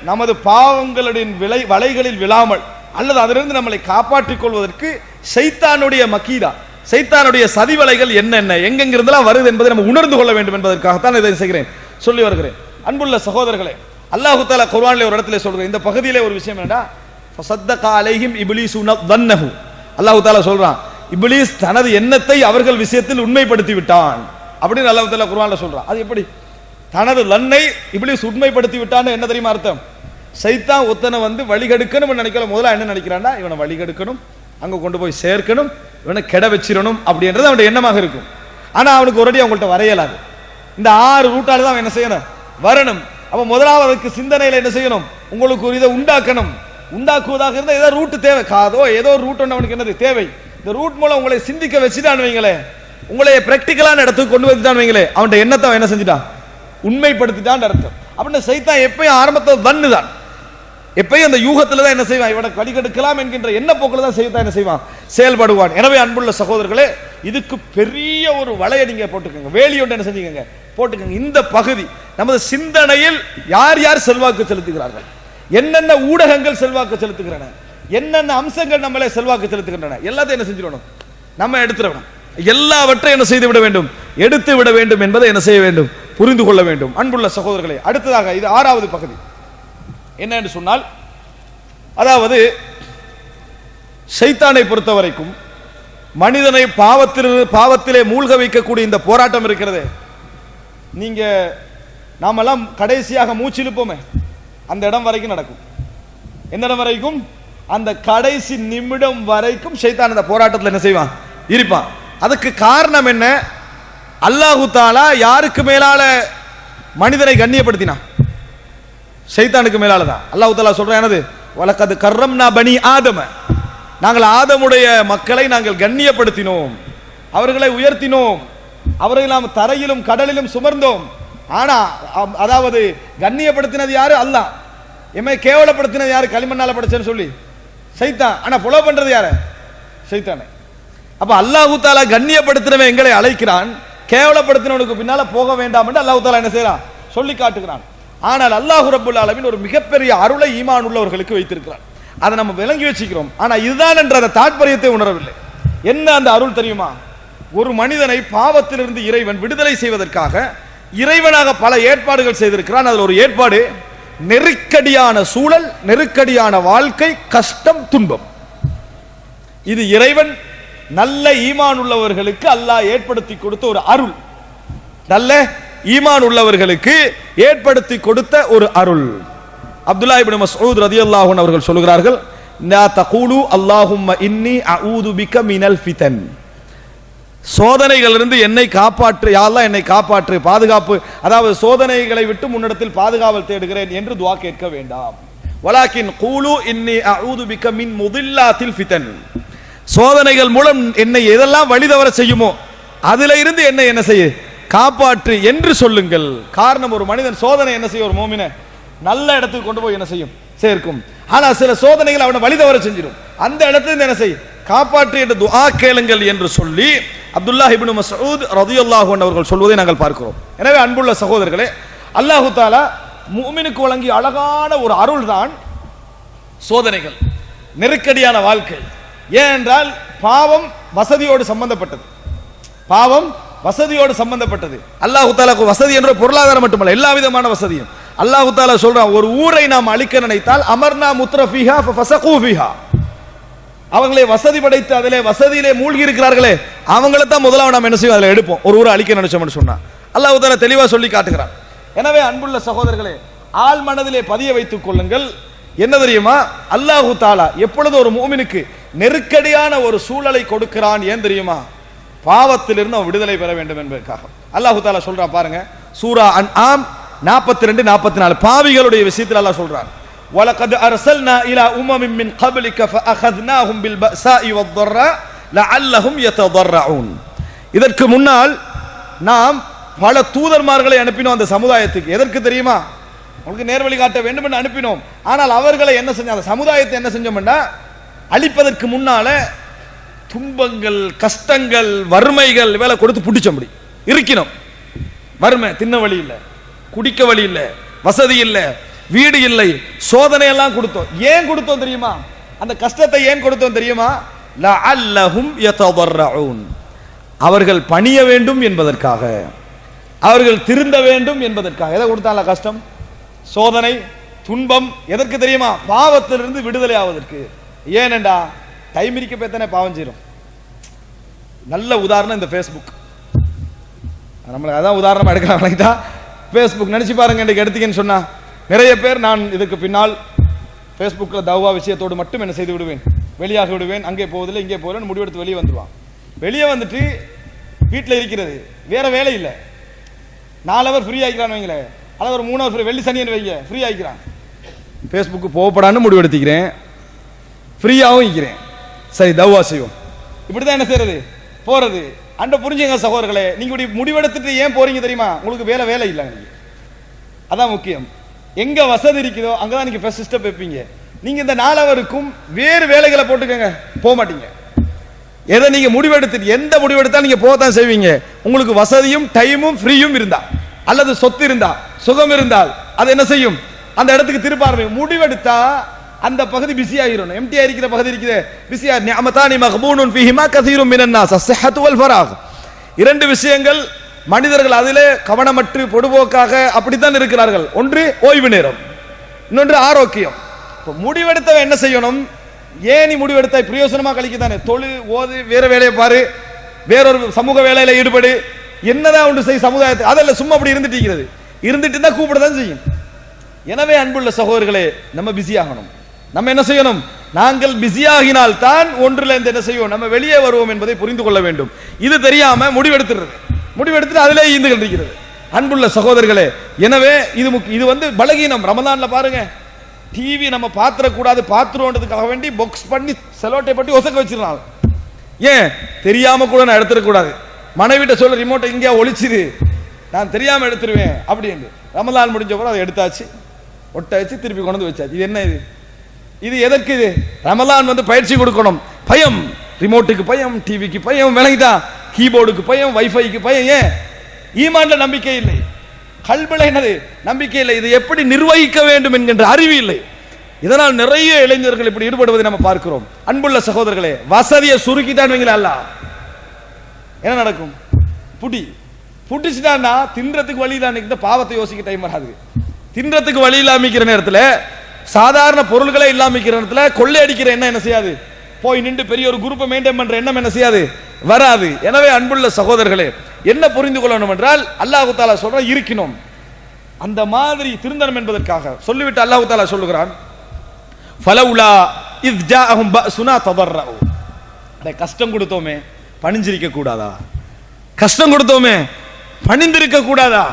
நமது பாவங்களுடைய வலைகளில் விழாமல் அல்லது அதிலிருந்து நம்மளை காப்பாற்றிக் கொள்வதற்கு சைத்தானுடைய மக்கீதா, சைத்தானுடைய சதிவலைகள் என்னென்ன எங்கெங்கிருந்தெல்லாம் வருது என்பதை நம்ம உணர்ந்து கொள்ள வேண்டும் என்பதற்காகத்தான் இதை செய்கிறேன், சொல்லி வருகிறேன். அன்புள்ள சகோதரர்களே, அல்லாஹு தஆலா குர்ஆனிலே ஒரு இடத்துல சொல்றான், இந்த பகுதியிலே ஒரு விஷயம் என்னடா, ஃபஸத்தக அலைஹிம் இப்லீஸு தன்னஹு, அல்லாஹு தஆலா சொல்றான், இப்லீஸ் தனது எண்ணத்தை அவர்கள் விஷயத்தில் உண்மைப்படுத்தி விட்டான் அப்படின்னு அல்லாஹு தஆலா குர்ஆன்ல சொல்றான். அது எப்படி தனது லன்னை இப்லீஸ் உண்மைப்படுத்தி விட்டான்னு என்ன தெரியுமா அர்த்தம், சைத்தான் ஒத்தனை வந்து வழிகெடுக்கணும் நினைக்கல, முதல்ல என்ன நினைக்கிறான்டா, இவனை வழிகெடுக்கணும், அங்க கொண்டு போய் சேர்க்கணும், இவனை கெட வச்சிடணும் அப்படின்றது அவனுடைய எண்ணமாக இருக்கும். ஆனா அவனுக்கு ஒரேடி அவங்கள்ட்ட வரையலாது, இந்த 6 ரூட்டால தான் அவன் என்ன செய்யணும், வரணும். அப்ப முதலாவது அதுக்கு சிந்தனையில என்ன செய்யணும், உங்களுக்கு ஒரு இதை உண்டாக்கணும், உண்டாக்குவதாக இருந்தால் ஏதோ ரூட் தேவை, காதோ ஏதோ ஒரு ரூட் ஒன்று அவனுக்கு என்னது தேவை. இந்த ரூட் மூலம் உங்களை சிந்திக்க வச்சுட்டான்னு வைங்களே, உங்களை பிராக்டிக்கலான இடத்துக்கு கொண்டு வந்துட்டான்னு வைங்களே, அவன் எண்ணத்தை என்ன செஞ்சுட்டான், உண்மைப்படுத்திட்டான் அர்த்தம். அப்படின்னு சைத்தான் எப்பயும் ஆரம்பத்தில் தன்னு தான், எப்பயும் அந்த யூகத்துல தான் என்ன செய்வான், இவனை வழிகெடுக்கலாம் என்கின்ற எண்ண போக்கில் தான் செய்தான் என்ன செய்வான், செயல்படுவான். எனவே அன்புள்ள சகோதரர்களே, இதுக்கு பெரிய ஒரு வலையை நீங்க போட்டுக்கோங்க, வேலி ஒன்று என்ன செஞ்சீங்க போட்டுக்கோங்க. இந்த பகுதி நமது சிந்தனையில் யார் யார் செல்வாக்கு செலுத்துகிறார்கள், என்னென்ன ஊடகங்கள் செல்வாக்கு செலுத்துகிறன, என்னென்ன அம்சங்கள் நம்மளே செல்வாக்கு செலுத்துகின்றன, எல்லாத்தையும் என்ன செஞ்சிடணும், நம்ம எடுத்துடணும். எல்லாவற்றையும் என்ன செய்து விட வேண்டும், எடுத்து விட வேண்டும் என்பதை என்ன செய்ய வேண்டும், புரிந்து கொள்ள வேண்டும். அன்புள்ள சகோதரர்களே, அடுத்ததாக இது 6வது பகுதி என்ன என்று சொன்னால், அதாவது ஷைத்தானை பொறுத்த வரைக்கும் மனிதனை பாவத்திலே மூழ்க வைக்கக்கூடிய இந்த போராட்டம் இருக்கிறது. நீங்க நாமெல்லாம் கடைசியாக மூச்சிழுப்போமே, அந்த இடம் வரைக்கும் நடக்கும். எந்த இடம் வரைக்கும், அந்த கடைசி நிமிடம் வரைக்கும் ஷைத்தான் அந்த போராட்டத்தில் என்ன செய்வான், இருப்பான். அதுக்கு காரணம் என்ன, அல்லாஹு தாலா யாருக்கு மேலால மனிதனை கண்ணியப்படுத்தினான், ஷைத்தானுக்கு மேலால தான். அல்லாஹ் தஆலா சொல்றான் என்னது, வலக்கத் கர்ரம்னா பனி ஆதம, நாங்கள் ஆதமுடைய மக்களை நாங்கள் கண்ணியப்படுத்தினோம், அவர்களை உயர்த்தினோம், அவர்களை நாம் தரையிலும் கடலிலும் சுமர்ந்தோம். ஆனா அதாவது கண்ணியப்படுத்தினது யாரு, அல்லாஹ். எம்மை கேவலப்படுத்தினது யாரு, களிமண்ணால படைச்சேன்னு சொல்லி ஷைத்தான். ஆனா புலோ பண்றது யாரு, ஷைத்தானே. அப்ப அல்லாஹ் தஆலா கண்ணியப்படுத்தினவன் எங்களை அழைக்கிறான், கேவலப்படுத்தினவனுக்கு பின்னால போக வேண்டாம் என்று அல்லாஹ் தஆலா என்ன செய்யறான், சொல்லி காட்டுகிறான். ஆனால் அல்லாஹ் ரப்பல் ஆலமீன் ஒரு மிகப்பெரிய அருளை ஈமான் உள்ளவர்களுக்கு வைத்திருக்கிறார். அதை நம்ம விளங்கி வச்சுக்கிறோம். ஆனா இதுதான் என்ற அந்த தாற்பயத்தை உணரவில்லை. என்ன அந்த அருள் தெரியுமா, ஒரு மனிதனை பாவத்திலிருந்து இறைவன் விடுதலை செய்வதற்காக இறைவனாக பல ஏற்பாடுகள் செய்திருக்கிறான். அதில் ஒரு ஏற்பாடு நெருக்கடியான சூழல், நெருக்கடியான வாழ்க்கை, கஷ்டம், துன்பம். இது இறைவன் நல்ல ஈமான் உள்ளவர்களுக்கு அல்லாஹ் ஏற்படுத்தி கொடுத்த ஒரு அருள், நல்ல ஈமான் உள்ளவர்களுக்கு ஏற்படுத்தி கொடுத்த ஒரு அருள். அப்துல்லாஹ் இப்னு மஸ்ஊத் ரலியல்லாஹு அன்ஹு அவர்கள் சொல்கிறார்கள், லா தகூலு அல்லாஹும்ம இன்னி அஊது பிக மினல் ஃபிதன், சோதனைகளிலிருந்து என்னை காப்பாற்று, யா அல்லாஹ் என்னை காப்பாற்று, பாதுகாப்பு, அதாவது சோதனைகளை விட்டு முன்னிடத்தில் பாதுகாவல் தேடுகிறேன் என்று துஆ கேட்க வேண்டாம். வலாக்கின் கூலு இன்னி அஊது பிக மின் முதில்லாத்தில் ஃபிதன், சோதனைகள் மூலம் என்னை எதெல்லாம் வழி தவற செய்யுமோ அதில இருந்து என்னை என்ன செய்ய காப்பாற்று என்று சொல்லுங்கள். காரணம், ஒரு மனிதன் சோதனை என்ன செய்யும், ஒரு மோமினை நல்ல இடத்துக்கு கொண்டு போய் என்ன செய்யும், சேர்க்கும். ஆனா சில சோதனைகள் அவனை வழி தவற செஞ்சிடும், அந்த இடத்துல என்ன செய்ய காப்பாற்று என்று துஆ கேளுங்கள் என்று சொல்லி அப்துல்லாஹ் இப்னு மஸ்ஊத் ரலியல்லாஹு அன்ஹு அவர்கள் சொல்வதை நாங்கள் பார்க்கிறோம். எனவே அன்புள்ள சகோதரர்களே, அல்லாஹு தஆலா முஃமினுக்கு வழங்கிய அழகான ஒரு அருள் தான் சோதனைகள், நெருக்கடியான வாழ்க்கை. ஏனென்றால் பாவம் வசதியோடு சம்பந்தப்பட்டது, பாவம் வசதியோடு சம்பந்தப்பட்டது. அல்லாஹு தஆலாக்கு வசதி என்ற பொருளாதாரம் மட்டுமல்ல, எல்லா விதமான வசதியும். அல்லாஹு தஆலா சொல்றான், ஒரு ஊரை நாம் அழிக்க நினைத்தால் அமர்னா முத்ரஃபிஹா ஃபஸகு ஃபிஹா, அவங்களே வசதி படைத்து அதிலே வசதியிலே மூழ்கி இருக்கிறார்களே அவங்கள தான் முதலாவது நாம் என்ன செய்வோம், அதில் எடுப்போம். ஒரு ஊரை அழிக்க நினைச்சோம்னு சொன்னா அல்லாஹ் தஆலா தெளிவா சொல்லி காட்டுகிறான். எனவே அன்புள்ள சகோதரர்களே, ஆள் மனதிலே பதிய வைத்துக் கொள்ளுங்கள். என்ன தெரியுமா, அல்லாஹு தஆலா எப்பொழுது ஒரு முஃமினுக்கு நெருக்கடியான ஒரு சூழலை கொடுக்கிறான், ஏன் தெரியுமா, பாவத்திலிருந்து அவன் விடுதலை பெற வேண்டும் என்பதற்காக. அல்லாஹு தஆலா சொல்றான் பாருங்க, சூரா அன்ஆம் 42 44 பாவிகளுடைய விஷயத்தில் அல்லாஹ் சொல்றான், وَلَقَدْ أَرْسَلْنَا إِلَى أُمَمٍ مِّن قَبْلِكَ فَأَخَذْنَاهُمْ بِالْبَأْسَاءِ وَالضَّرَّاءِ لَعَلَّهُمْ يَتَضَرَّعُونَ. இதற்கு முன்னால் நாம் பல தூதர்மார்களை அனுப்பினோம் அந்த சமுதாயத்துக்கு. எதற்கு தெரியுமா, உங்களுக்கு நேர்வழி காட்ட வேண்டும் என்று அனுப்பினோம். ஆனால் அவர்களை என்ன செஞ்சோம், அந்த சமுதாயத்தை என்ன செஞ்சோம்னா அழிப்பதற்கு முன்னால துன்பங்கள், கஷ்டங்கள், வறுமைகள் வேலை கொடுத்து பிடிச்சபடி இருக்கணும். வறுமை, தின்ன வழி இல்லை, குடிக்க வழி இல்லை, வசதி இல்லை, வீடு இல்லை, சோதனை எல்லாம் கொடுத்தோம். ஏன் கொடுத்தோம் தெரியுமா, அந்த கஷ்டத்தை ஏன் கொடுத்தோம் தெரியுமா, லஅல்லஹும் யததர்ரஊன், அவர்கள் பணிய வேண்டும் என்பதற்காக, அவர்கள் திருந்த வேண்டும் என்பதற்காக. எதை கொடுத்தால கஷ்டம், சோதனை, துன்பம், எதற்கு தெரியுமா, பாவத்திலிருந்து விடுதலை ஆவதற்கு. ஏனென்றா டைம் இருக்க பேத்தனே பாவம் செய்யும். நல்ல உதாரணம் இந்த ஃபேஸ்புக், நம்மளுக்கு அதான் உதாரணமா எடுக்கிறாங்க. ஃபேஸ்புக் நினைச்சு பாருங்க, இன்றைக்கு எடுத்தீங்கன்னு சொன்னா நிறைய பேர், நான் இதுக்கு பின்னால் ஃபேஸ்புக்கில் தௌவா விஷயத்தோடு மட்டும் என்ன செய்து விடுவேன், வெளியாக விடுவேன், அங்கே போவதில்லை இங்கே போகிறேன் முடிவெடுத்து வெளியே வந்துடுவான். வெளியே வந்துட்டு வீட்டில் இருக்கிறது, வேற வேலை இல்லை, 4 ஹவர் ஃப்ரீ ஆகிக்கிறான் வைங்களேன், அல்லது ஒரு 3 ஹவர் வெள்ளி சனியன் வைங்க ஃப்ரீ ஆகிக்கிறான். ஃபேஸ்புக்கு போகப்படான்னு முடிவெடுத்திக்கிறேன், ஃப்ரீயாகவும் இருக்கிறேன். சரி, தவா செய்வோம். இப்படிதான் என்ன செய்யறது, போறது. அண்ட புரிஞ்சுங்க சகோதரர்களே, நீங்க இப்படி முடிவெடுத்துட்டு ஏன் போறீங்க தெரியுமா? உங்களுக்கு வேலை இல்லை. அதான் முக்கியம். எங்க வசதி இருக்குதோ அங்கதான் நீங்க ஃபர்ஸ்ட் ஸ்டெப் வைப்பீங்க. நீங்க இந்த நாளவருக்கும் வேறு வேலைகளை போட்டுக்கங்க, போக மாட்டீங்க. எதை நீங்க முடிவெடுத்துட்டு எந்த முடிவெடுத்தா நீங்க போகத்தான் செய்வீங்க. உங்களுக்கு வசதியும் டைமும் ஃப்ரீயும் இருந்தா, அல்லது சொத்து இருந்தா, சுகம் இருந்தால் அது என்ன செய்யும், அந்த இடத்துக்கு திருப்ப ஆரம்பிக்கும். முடிவெடுத்தா அந்த பகுதி பிஸி ஆகிரும். எம்டியா இருக்கிற பகுதி இருக்குது பிஸியா. நிஅமதானி மக்பூனுன் ஃபீஹிமா கஸீரும் மினன் நாஸ் அஸ்ஸஹத்து வல் ஃபராக். இரண்டு விஷயங்கள் மனிதர்கள் அதிலே கவனமற்று பொடுபோக்காக அப்படித்தான் இருக்கிறார்கள். ஒன்று ஓய்வு நேரம், இன்னொன்று ஆரோக்கியம். இப்போ முடிவெடுத்தவன் என்ன செய்யணும்? ஏன் நீ முடிவெடுத்த பிரயோசனமா கழிக்கத்தானே, தொழு, ஓது, வேற வேலையை பாரு, வேறொரு சமூக வேலையில ஈடுபடு, என்னதான் ஒன்று செய் சமுதாயத்தை. அதெல்லாம் சும்மா அப்படி இருந்துட்டு தான் கூப்பிடதான் செய்யும். எனவே அன்புள்ள சகோதரர்களே, நம்ம பிஸி ஆகணும். நம்ம என்ன செய்யணும்? நாங்கள் பிஸியாகினால் தான் ஒன்றில் இருந்து என்ன செய்வோம், நம்ம வெளியே வருவோம் என்பதை புரிந்து கொள்ள வேண்டும். இது தெரியாம முடிவெடுத்துட்டு அதிலே ஈந்துகள் இருக்கிறது. அன்புள்ள சகோதரர்களே, எனவே இது வந்து பலகீனம். ரமலான்ல பாருங்க, டிவி நம்ம பாத்திரக்கூடாது, பாத்திரன்றதுக்காக வேண்டி பாக்ஸ் பண்ணி செலோட்டை பட்டி ஒசக்க வச்சிருந்தாங்க. ஏன் தெரியாம கூட நான் எடுத்துடக்கூடாது. மனைவிட்ட சொல்ல ரிமோட்டை இங்கேயா ஒழிச்சிரு, நான் தெரியாம எடுத்துருவேன் அப்படின்னு. ரமலான் முடிஞ்ச போது அதை எடுத்தாச்சு, ஒட்ட வச்சு திருப்பி கொண்டு வந்து வச்சாச்சு. இது என்ன இது எதற்கு? இது ரமலான் வந்து பயிற்சி கொடுக்கணும். பயம், ரிமோட்டுக்கு பயம், டிவிக்கு பயம், விளங்கிட்டா, கீபோர்டுக்கு பயம், வைஃபைக்கு பயம். ஏன்? ஈமான்ல நம்பிக்கை இல்லை, கல்வில என்னது நம்பிக்கை இல்லை. இது எப்படி நிர்வகிக்க வேண்டும் என்கின்ற அறிவு இல்லை. இதனால் நிறைய இளைஞர்கள் இப்படி ஈடுபடுவதை நம்ம பார்க்கிறோம். அன்புள்ள சகோதரர்களே, வசதியை சுருக்கிட்டான் அல்ல, என்ன நடக்கும்? புட்டிச்சுட்டான்னா தின்றதுக்கு வழி இல்லாம பாவத்தை யோசிக்க டைம் வராது. தின்றதுக்கு வழி இல்லாமிக்கிற நேரத்தில், சாதாரண பொருள்களை இல்லாமிக்கிற நேரத்தில் கொள்ளை அடிக்கிற எண்ணம் என்ன செய்யாது, போய் நின்று பெரிய ஒரு குரூப்பை மெயின்டைன் பண்ற எண்ணம் என்ன செய்யாது, வராது. எனவே அன்புள்ள சகோதரர்களே, என்ன புரிந்து கொள்ளணும் என்றால், அல்லாஹ் தஆலா சொல்ற இருக்கணும் அந்த மாதிரி திருந்தனம் என்பதற்காக சொல்லிவிட்டு அல்லாஹ் தஆலா சொல்லுகிறான், ஃபலவுலா இஸ் ஜாஅஹும் பஅசுனா ததர்ரஉ. கஷ்டம் கொடுத்தோமே பணிஞ்சிருக்க கூடாதா? கஷ்டம் கொடுத்தோமே பணிந்திருக்க கூடாதா?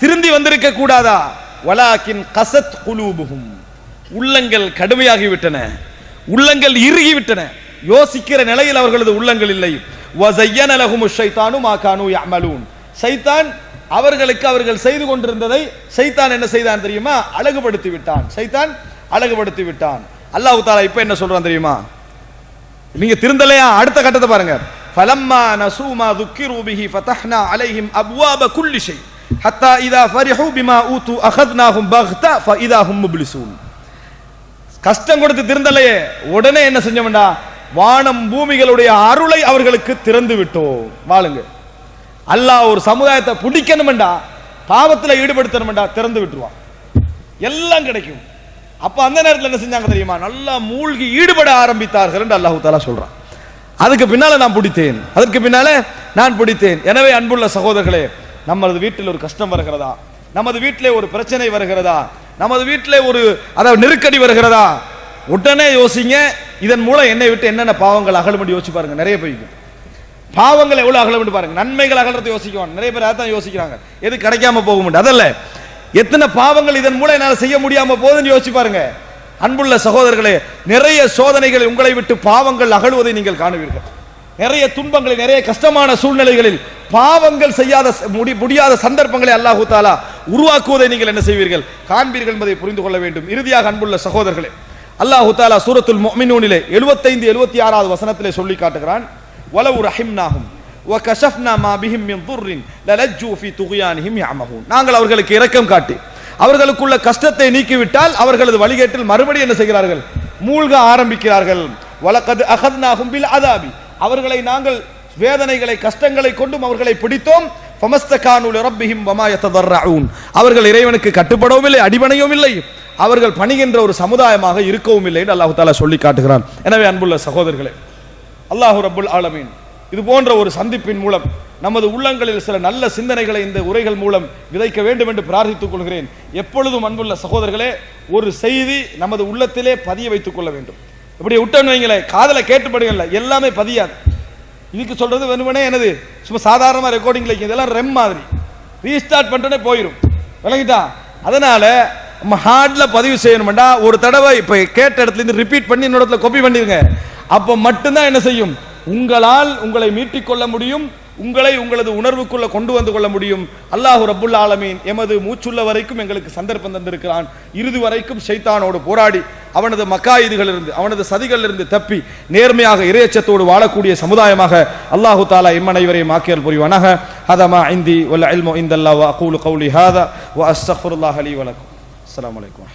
திருந்தி வந்திருக்க கூடாதா? வலாக்கின் கஸத் குலூபுஹும், உள்ளங்கள் கடுமையாகிவிட்டன, உள்ளங்கள் இறுகிவிட்டன, யோசிக்கிற நிலையில் அவர்களது உள்ளங்கள் இல்லை. வஸய்யன லஹுமுஷ் ஷைத்தானு மா கானூ யஅமலூன், ஷைத்தான் அவர்களுக்கு அவர்கள் செய்து கொண்டிருந்ததை ஷைத்தான் என்ன செய்தான் தெரியுமா? அழகுபடுத்தி விட்டான். ஷைத்தான் அழகுபடுத்தி விட்டான். அல்லாஹ் தஆலா இப்ப என்ன சொல்றான் தெரியுமா? நீங்க திருந்தலையா? அடுத்த கட்டத்தை பாருங்க. ஃபலம்மா நஸூ மா ذுக்கிரு பிஹி ஃபதஹ்னா அலைஹிம் அப்வாப குல்லி ஷை ஹத்தா இதா ஃபரிஹு பிமா ஊது அഖذனாஹும் பக்தா ஃபஇதா ஹும் முப்லிசூன். கஷ்டம் கொடுத்து திருந்தலையே, உடனே என்ன செஞ்சோம்டா? வானம் பூமிகளுடைய அருளை அவர்களுக்கு திறந்து விட்டோம். வாழுங்க. அல்லாஹ் ஒரு சமுதாயத்தை பிடிக்கணும்டா, பாவத்தில் ஈடுபடுத்தணும்டா, திறந்து விட்டுருவான், எல்லாம் கிடைக்கும். அப்ப அந்த நேரத்தில் என்ன செஞ்சாங்க தெரியுமா? நல்லா மூழ்கி ஈடுபட ஆரம்பித்தார்கள் என்று அல்லாஹ் தஆலா சொல்றான். அதுக்கு பின்னால நான் பிடித்தேன், அதற்கு பின்னால நான் பிடித்தேன். எனவே அன்புள்ள சகோதரர்களே, நமது வீட்டில் ஒரு கஷ்டம் வருகிறதா, நமது வீட்டிலே ஒரு பிரச்சனை வருகிறதா, நமது வீட்டிலே ஒரு அதாவது நெருக்கடி வருகிறதா, உடனே யோசிங்க, இதன் மூலம் என்னை விட்டு என்னென்ன பாவங்கள் அகலும்படி யோசிச்சு பாருங்க. நிறைய போய்க்கும் பாவங்கள் எவ்வளவு அகலும்படி பாருங்க. நன்மைகள் அகலத்தை யோசிக்குவாங்க. நிறைய பேர் அதான் யோசிக்கிறாங்க, எது கிடைக்காம போக முடியும். அதல்ல, எத்தனை பாவங்கள் இதன் மூலம் என்னால் செய்ய முடியாம போகுதுன்னு யோசிச்சு பாருங்க. அன்புள்ள சகோதரர்களே, நிறைய சோதனைகள் உங்களை விட்டு பாவங்கள் அகழுவதை நீங்கள் காணுவீர்கள். நிறைய துன்பங்களை, நிறைய கஷ்டமான சூழ்நிலைகளில் பாவங்கள் செய்யாத முடியாத சந்தர்ப்பங்களை அல்லாஹ் தஆலா உருவாக்குவதை நீங்கள் என்ன செய்வீர்கள், காண்பீர்கள் என்பதை புரிந்து கொள்ள வேண்டும். இறுதியாக அன்புள்ள சகோதரர்களே, அல்லாஹ் தஆலா சூரத்துல் முஃமினூனிலே 75 76வது வசனத்திலே சொல்லி காட்டுகிறான், வலவு ரஹிம்னாஹும் வகஷஃப்னா மா பிஹிம் மின் துர்ரின் லலஜ்ஜூ ஃபீ துக்யானிஹிம் யஅமஹூன். நாங்கள் அவர்களுக்கு இரக்கம் காட்டி அவர்களுக்குள்ள கஷ்டத்தை நீக்கிவிட்டால் அவர்களது வழிகேட்டில் மறுபடியும் என்ன செய்கிறார்கள், மூழ்க ஆரம்பிக்கிறார்கள். வலகத் அகத்னாஹும் பில் அதாபி, அவர்களை நாங்கள் வேதனைகளை கஷ்டங்களை கொண்டும் அவர்களை பிடித்தோம். ஃபமஸ்தகானு லிரப்பிஹிம் வமா யததர்ரஊன், அவர்கள் இறைவனுக்கு கட்டுப்படவும் இல்லை, அடிபணியவும் இல்லை, அவர்கள் பணிகின்ற ஒரு சமுதாயமாக இருக்கவும் இல்லை என்று அல்லாஹ் தஆலா சொல்லி காட்டுகிறான். எனவே அன்புள்ள சகோதரர்களே, அல்லாஹ் ரப்புல் ஆலமீன் இது போன்ற ஒரு சந்திப்பின் மூலம் நமது உள்ளங்களில் சில நல்ல சிந்தனைகளை இந்த உரைகள் மூலம் விதைக்க வேண்டும் என்று பிரார்த்தித்துக் கொள்கிறேன். எப்பொழுதும் அன்புள்ள சகோதரர்களே, ஒரு செய்தி நமது உள்ளத்திலே பதிய வைத்துக் கொள்ள வேண்டும். இப்படி விட்டோன்னு வைங்களேன், காதல கேட்டுப்படுகள்ல எல்லாமே பதியாது. இதுக்கு சொல்றது வேணுமனே என்னது, சும்மா சாதாரணமா ரெக்கார்டிங்ல இதெல்லாம் ரெம் மாதிரி ரீஸ்டார்ட் பண்ணிட்டே போயிடும், விளங்கிட்டா? அதனால ஹார்ட்ல பதிவு செய்யணும்டா ஒரு தடவை இப்ப கேட்ட இடத்துல இருந்து ரிப்பீட் பண்ணி இன்னொரு இடத்துல காப்பி பண்ணிருங்க. அப்ப மட்டும்தான் என்ன செய்யும், உங்களால் உங்களை மீட்டிக் கொள்ள முடியும், உங்களை உங்களது உணர்வுக்குள்ள கொண்டு வந்து கொள்ள முடியும். அல்லாஹ் ரப்புல் ஆலமீன் எமது மூச்சுள்ள வரைக்கும் எங்களுக்கு சந்தர்ப்பம் தந்திருக்கிறான். இறுதி வரைக்கும் ஷைத்தானோடு போராடி அவனது மக்காயிதுகளிலிருந்து அவனது சதிகளிலிருந்து தப்பி நேர்மையாக இறையச்சத்தோடு வாழக்கூடிய சமுதாயமாக அல்லாஹு தஆலா இம்மனைவரையும் ஆக்கியல் புரிவானாக. ஹதமா இந்தி வல் இல்மு இந்தல்லாஹ் வ அகூலு கௌலி ஹாதா வ அஸ்தக்ஃபிருல்லாஹ லீ வ லக்கும். அஸ்ஸலாமு அலைக்கும்.